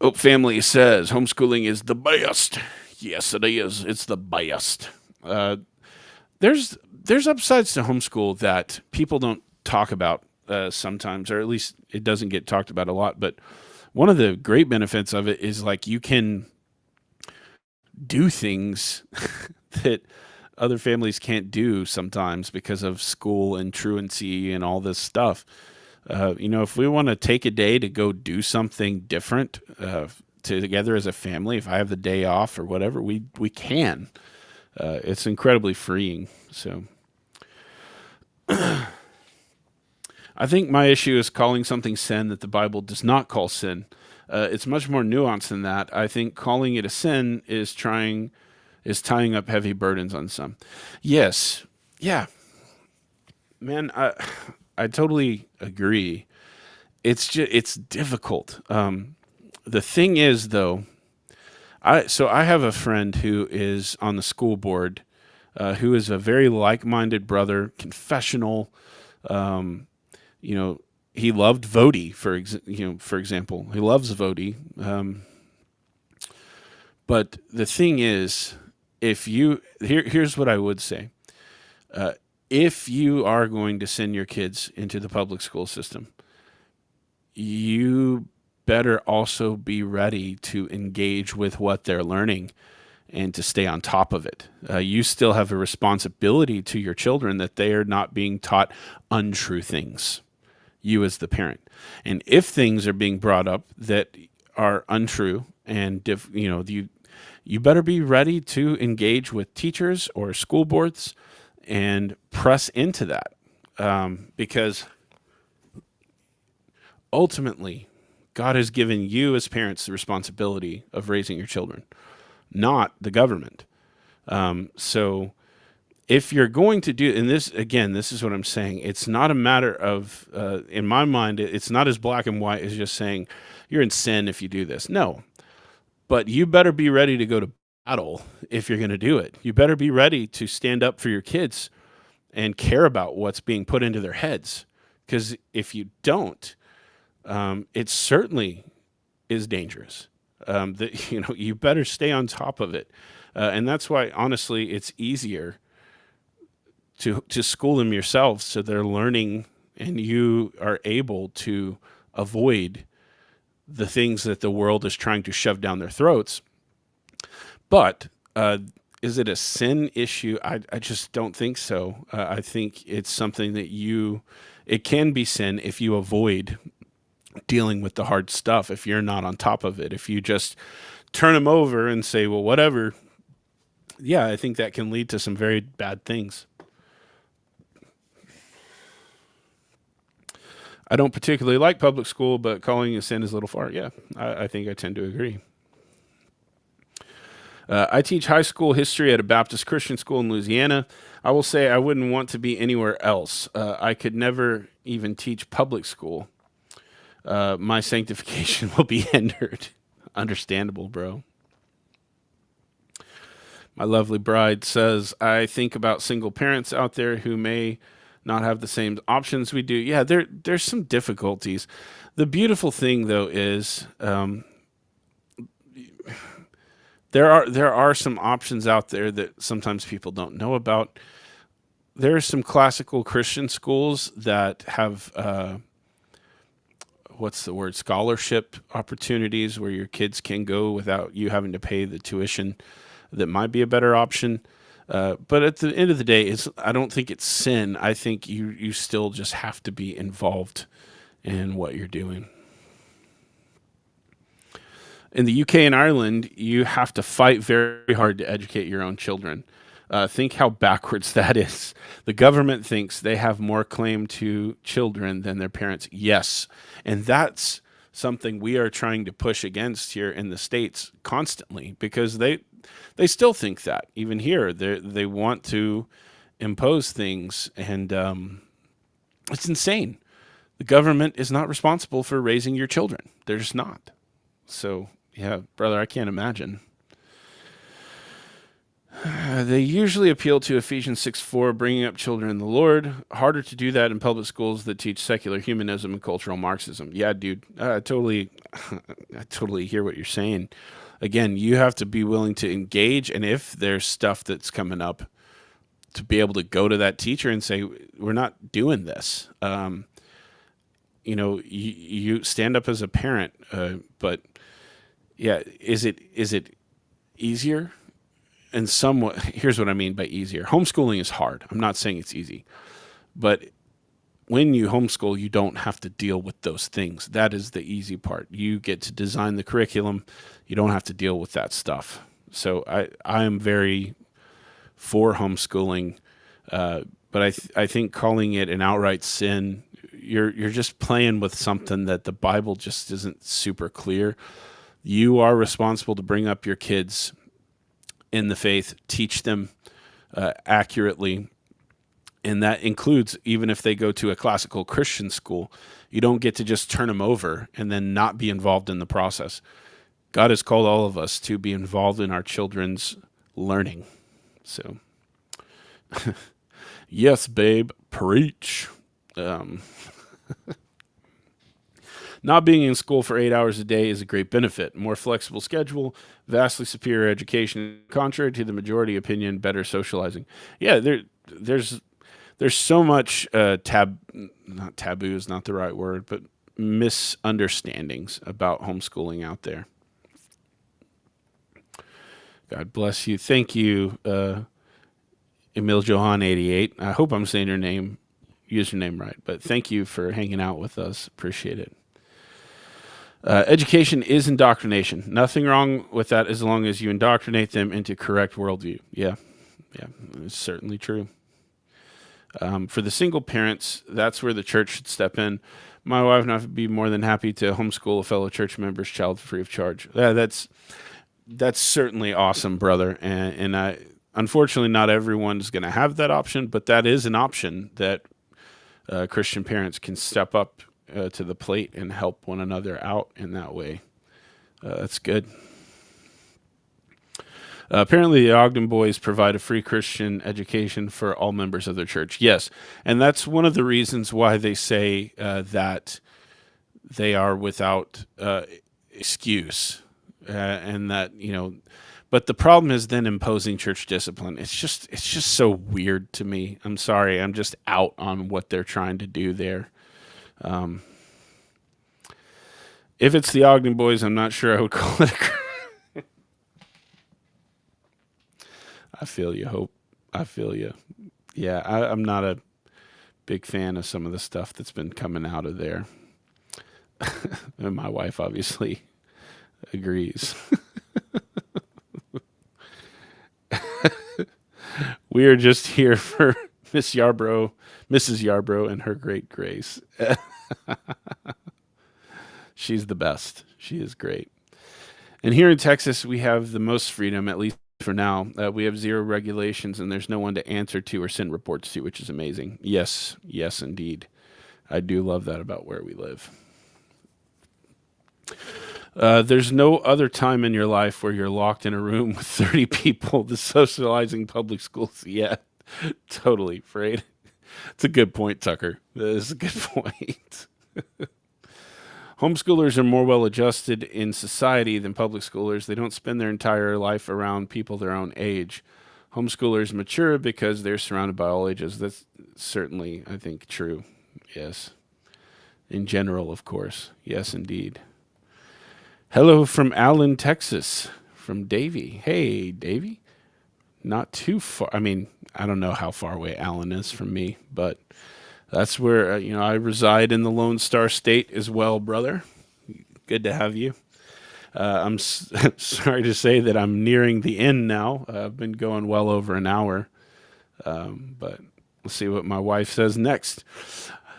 Oak Family says homeschooling is the best. Yes, it is. It's the best. There's upsides to homeschool that people don't talk about sometimes, or at least it doesn't get talked about a lot. But one of the great benefits of it is like you can do things that other families can't do sometimes because of school and truancy and all this stuff. If we want to take a day to go do something different together as a family, if I have the day off or whatever, we can. It's incredibly freeing. So I think my issue is calling something sin that the Bible does not call sin. It's much more nuanced than that. I think calling it a sin is tying up heavy burdens on some. Yes. Yeah. Man, I totally agree. It's difficult. The thing is, though, I have a friend who is on the school board, who is a very like-minded brother, confessional. He loved Vody, for example. He loves Vody. But the thing is, here's what I would say. If you are going to send your kids into the public school system, you better also be ready to engage with what they're learning and to stay on top of it. You still have a responsibility to your children that they are not being taught untrue things, you as the parent. And if things are being brought up that are untrue and you better be ready to engage with teachers or school boards and press into that, because ultimately God has given you as parents the responsibility of raising your children, not the government. So if you're going to do, and this, again, this is what I'm saying. It's not a matter of, in my mind, it's not as black and white as just saying you're in sin if you do this. No, but you better be ready to go to battle if you're going to do it. You better be ready to stand up for your kids and care about what's being put into their heads. Because if you don't, it certainly is dangerous. That you better stay on top of it, and that's why, honestly, it's easier to school them yourself, so they're learning, and you are able to avoid the things that the world is trying to shove down their throats. But is it a sin issue? I just don't think so. I think it's something that it can be sin if you avoid dealing with the hard stuff, if you're not on top of it, if you just turn them over and say, well, whatever. Yeah, I think that can lead to some very bad things. I don't particularly like public school, but calling it a sin is a little far. Yeah, I think I tend to agree. I teach high school history at a Baptist Christian school in Louisiana. I will say I wouldn't want to be anywhere else. I could never even teach public school. My sanctification will be hindered. Understandable, bro. My lovely bride says, I think about single parents out there who may not have the same options we do. Yeah, there's some difficulties. The beautiful thing, though, is there are some options out there that sometimes people don't know about. There are some classical Christian schools that have scholarship opportunities where your kids can go without you having to pay the tuition. That might be a better option. But at the end of the day, I don't think it's sin. I think you still just have to be involved in what you're doing. In the UK and Ireland, you have to fight very hard to educate your own children. Think how backwards that is. The government thinks they have more claim to children than their parents. Yes. And that's something we are trying to push against here in the States constantly, because they still think that. Even here, they want to impose things, and it's insane. The government is not responsible for raising your children. They're just not. So, yeah, brother, I can't imagine. They usually appeal to Ephesians 6:4, bringing up children in the Lord. Harder to do that in public schools that teach secular humanism and cultural Marxism. Yeah, dude, I totally hear what you're saying. Again, you have to be willing to engage, and if there's stuff that's coming up, to be able to go to that teacher and say, we're not doing this. You stand up as a parent, but yeah, is it easier? And somewhat, here's what I mean by easier. Homeschooling is hard. I'm not saying it's easy, but when you homeschool, you don't have to deal with those things. That is the easy part. You get to design the curriculum. You don't have to deal with that stuff. So I am very for homeschooling, but I think calling it an outright sin, you're just playing with something that the Bible just isn't super clear. You are responsible to bring up your kids in the faith, teach them accurately, and that includes even if they go to a classical Christian school. You don't get to just turn them over and then not be involved in the process. God has called all of us to be involved in our children's learning. So, yes, babe, preach. Not being in school for 8 hours a day is a great benefit. More flexible schedule, vastly superior education, contrary to the majority opinion, better socializing. Yeah, there's so much not taboo is not the right word, but misunderstandings about homeschooling out there. God bless you. Thank you, Emil Johan 88. I hope I'm saying your username right, but thank you for hanging out with us. Appreciate it. Education is indoctrination. Nothing wrong with that as long as you indoctrinate them into correct worldview. Yeah, it's certainly true. For the single parents, that's where the church should step in. My wife and I would be more than happy to homeschool a fellow church member's child free of charge. That's certainly awesome, brother. And I unfortunately not everyone's going to have that option, but that is an option that Christian parents can step up to the plate and help one another out in that way. That's good. Apparently, the Ogden Boys provide a free Christian education for all members of their church. Yes, and that's one of the reasons why they say that they are without excuse, and that But the problem is then imposing church discipline. It's just so weird to me. I'm sorry, I'm just out on what they're trying to do there. If it's the Ogden Boys, I'm not sure I would call it. I feel you, Hope. I feel you. Yeah, I'm not a big fan of some of the stuff that's been coming out of there. And my wife obviously agrees. We are just here for Mrs. Yarbrough, and her great grace. She's the best. She is great. And here in Texas, we have the most freedom, at least for now. We have zero regulations, and there's no one to answer to or send reports to, which is amazing. Yes, yes, indeed. I do love that about where we live. There's no other time in your life where you're locked in a room with 30 people. The socializing public schools. Yeah, totally. Afraid. It's a good point, Tucker. That is a good point. Homeschoolers are more well adjusted in society than public schoolers. They don't spend their entire life around people their own age. Homeschoolers mature because they're surrounded by all ages. That's certainly, I think, true. Yes. In general, of course. Yes, indeed. Hello from Allen, Texas, from Davy. Hey, Davy. Not too far. I mean, I don't know how far away Allen is from me, but that's where, I reside in the Lone Star State as well, brother. Good to have you. I'm sorry to say that I'm nearing the end now. I've been going well over an hour, but we'll see what my wife says next.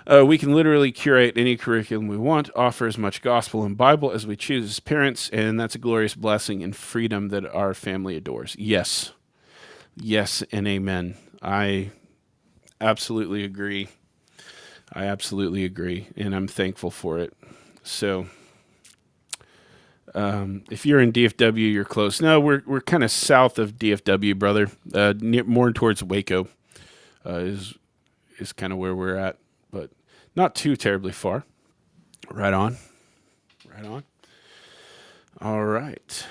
We can literally curate any curriculum we want, offer as much gospel and Bible as we choose as parents, and that's a glorious blessing and freedom that our family adores. Yes. Yes and amen. I absolutely agree. And I'm thankful for it. So, if you're in DFW, you're close. No, we're kind of south of DFW, brother. More towards Waco is kind of where we're at, but not too terribly far. Right on. All right.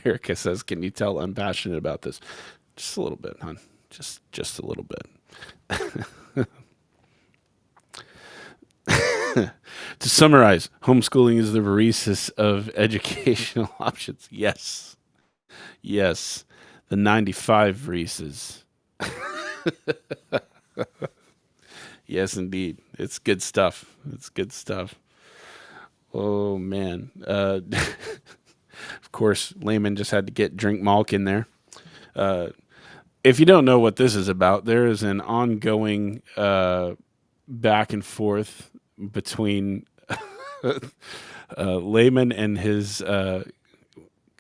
Erica says, "Can you tell I'm passionate about this?" Just a little bit, hon. Just a little bit. To summarize, homeschooling is the Reese's of educational options. Yes. The 95 Reese's. Yes, indeed. It's good stuff. Oh, man. Of course, Layman just had to get Drink Malk in there. If you don't know what this is about, there is an ongoing back and forth between Layman and his I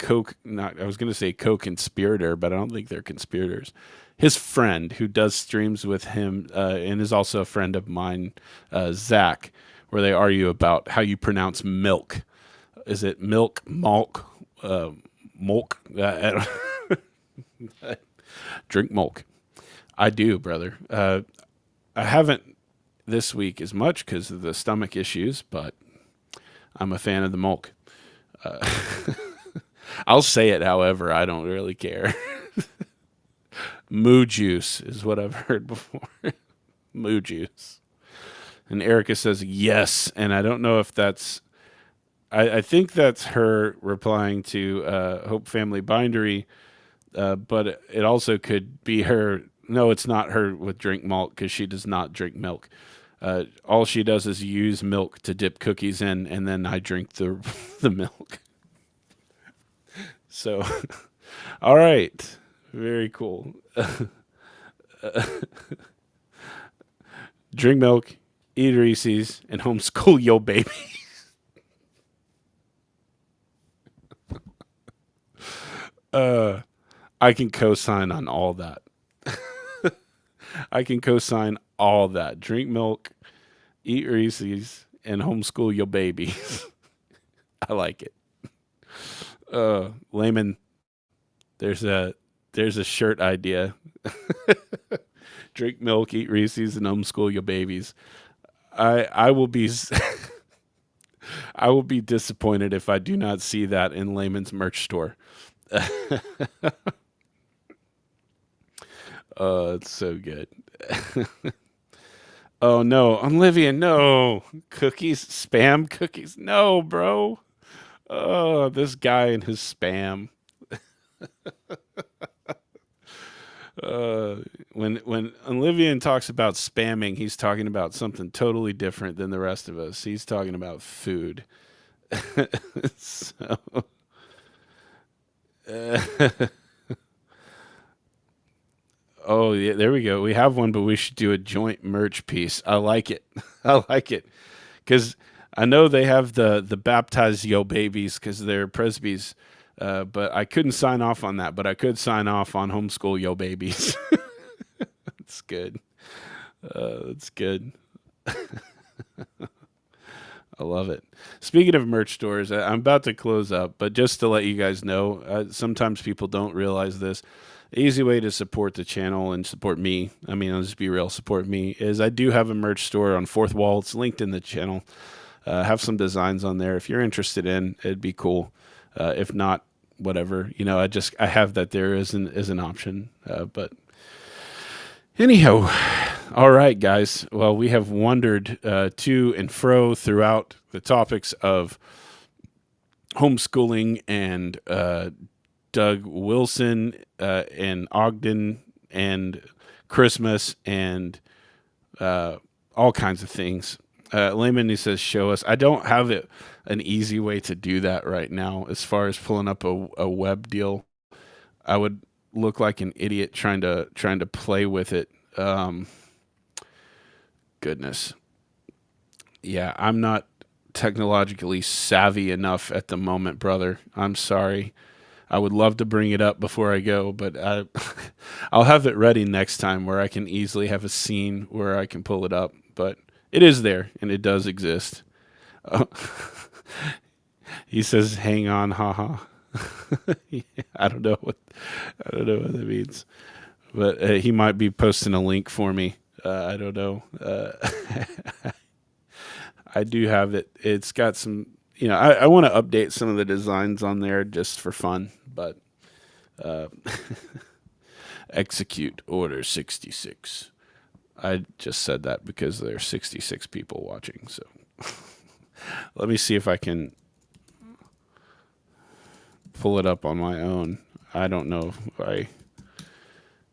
was going to say co-conspirator, but I don't think they're conspirators. His friend who does streams with him and is also a friend of mine, Zach, where they argue about how you pronounce milk. Is it milk, malk, mulk? Drink milk. I do, brother. I haven't this week as much because of the stomach issues, but I'm a fan of the milk. I'll say it however, I don't really care. Moo juice is what I've heard before. Moo juice. And Erica says yes, and I don't know if that's... I think that's her replying to Hope Family Bindery, but it also could be her... No, it's not her with drink malt because she does not drink milk. All she does is use milk to dip cookies in, and then I drink the milk. So, all right. Very cool. Drink milk, eat Reese's, and homeschool yo baby. I can co-sign on all that. I can co-sign all that. Drink milk, eat Reese's, and homeschool your baby. I like it. Layman, there's a there's a shirt idea. Drink milk, eat Reese's, and homeschool your babies. I will be I will be disappointed if I do not see that in Layman's merch store. Oh, it's so good. Oh no, Olivia, no cookies, spam cookies, no, bro. Oh, this guy and his spam. Uh, when Olivia talks about spamming, he's talking about something totally different than the rest of us. He's talking about food. So, uh, oh yeah, there we go. We have one, but we should do a joint merch piece. I like it. I like it because I know they have the baptized yo babies because they're presbys. But I couldn't sign off on that. But I could sign off on homeschool yo babies. It's good. It's good. I love it. Speaking of merch stores, I'm about to close up, but just to let you guys know, sometimes people don't realize this. The easy way to support the channel and support me, I mean, I'll just be real, support me, is I do have a merch store on Fourth Wall. It's linked in the channel. Have some designs on there. If you're interested in, it'd be cool. If not, whatever. I have that there as an option. But anyhow, all right, guys. Well, we have wandered to and fro throughout the topics of homeschooling and Doug Wilson and Ogden and Christmas and all kinds of things. Layman, he says, show us. I don't have an easy way to do that right now as far as pulling up a web deal. I would look like an idiot trying to play with it. Goodness. Yeah, I'm not technologically savvy enough at the moment, brother. I'm sorry. I would love to bring it up before I go, but I'll have it ready next time where I can easily have a scene where I can pull it up. But it is there, and it does exist. Oh, he says, "Hang on, haha." I don't know what that means, but he might be posting a link for me. I don't know. I do have it. It's got some. I want to update some of the designs on there just for fun, but uh, execute order 66. I just said that because there are 66 people watching. So let me see if I can pull it up on my own. I don't know if I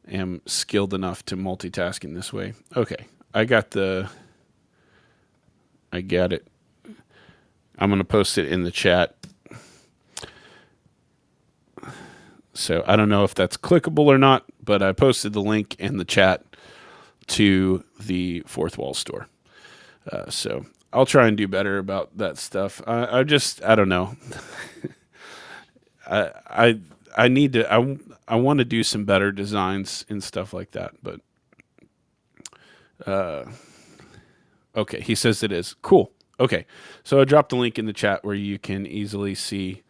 am skilled enough to multitask in this way. Okay, I got it. I'm going to post it in the chat. So I don't know if that's clickable or not, but I posted the link in the chat to the Fourth Wall store. So I'll try and do better about that stuff. I don't know. I need to, I want to do some better designs and stuff like that, but, okay. He says it is cool. Okay. So I dropped the link in the chat where you can easily see,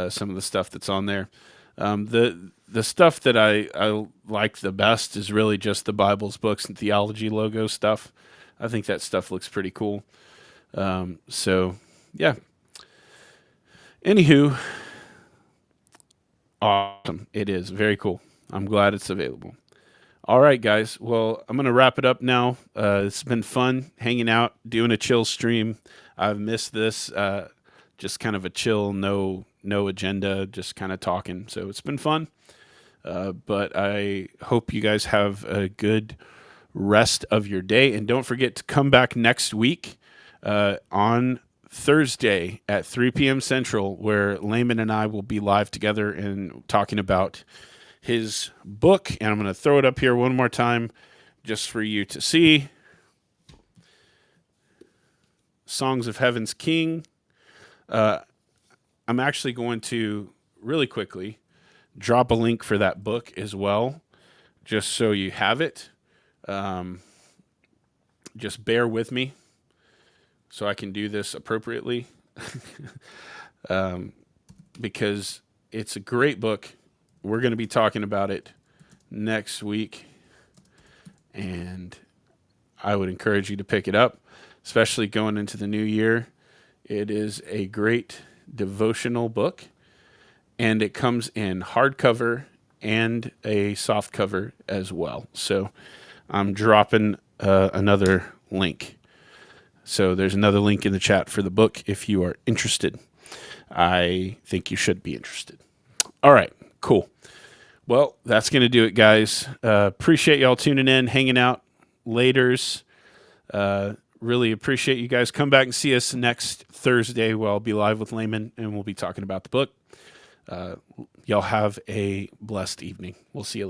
some of the stuff that's on there. The stuff that I like the best is really just the Bibles, books, and theology logo stuff. I think that stuff looks pretty cool. So yeah. Anywho, awesome. It is very cool. I'm glad it's available. All right, guys. Well, I'm going to wrap it up now. It's been fun hanging out, doing a chill stream. I've missed this. Just kind of a chill, no agenda, just kind of talking. So it's been fun. But I hope you guys have a good rest of your day. And don't forget to come back next week on Thursday at 3 p.m. Central, where Layman and I will be live together and talking about his book, and I'm going to throw it up here one more time just for you to see. Songs of Heaven's King. I'm actually going to really quickly drop a link for that book as well, just so you have it. Just bear with me so I can do this appropriately. Because it's a great book. We're going to be talking about it next week, and I would encourage you to pick it up, especially going into the new year. It is a great devotional book, and it comes in hardcover and a soft cover as well. So I'm dropping another link. So there's another link in the chat for the book if you are interested. I think you should be interested. All right, cool. Well, that's going to do it, guys. Appreciate y'all tuning in, hanging out, laters. Really appreciate you guys. Come back and see us next Thursday where I'll be live with Layman and we'll be talking about the book. Y'all have a blessed evening. We'll see you later.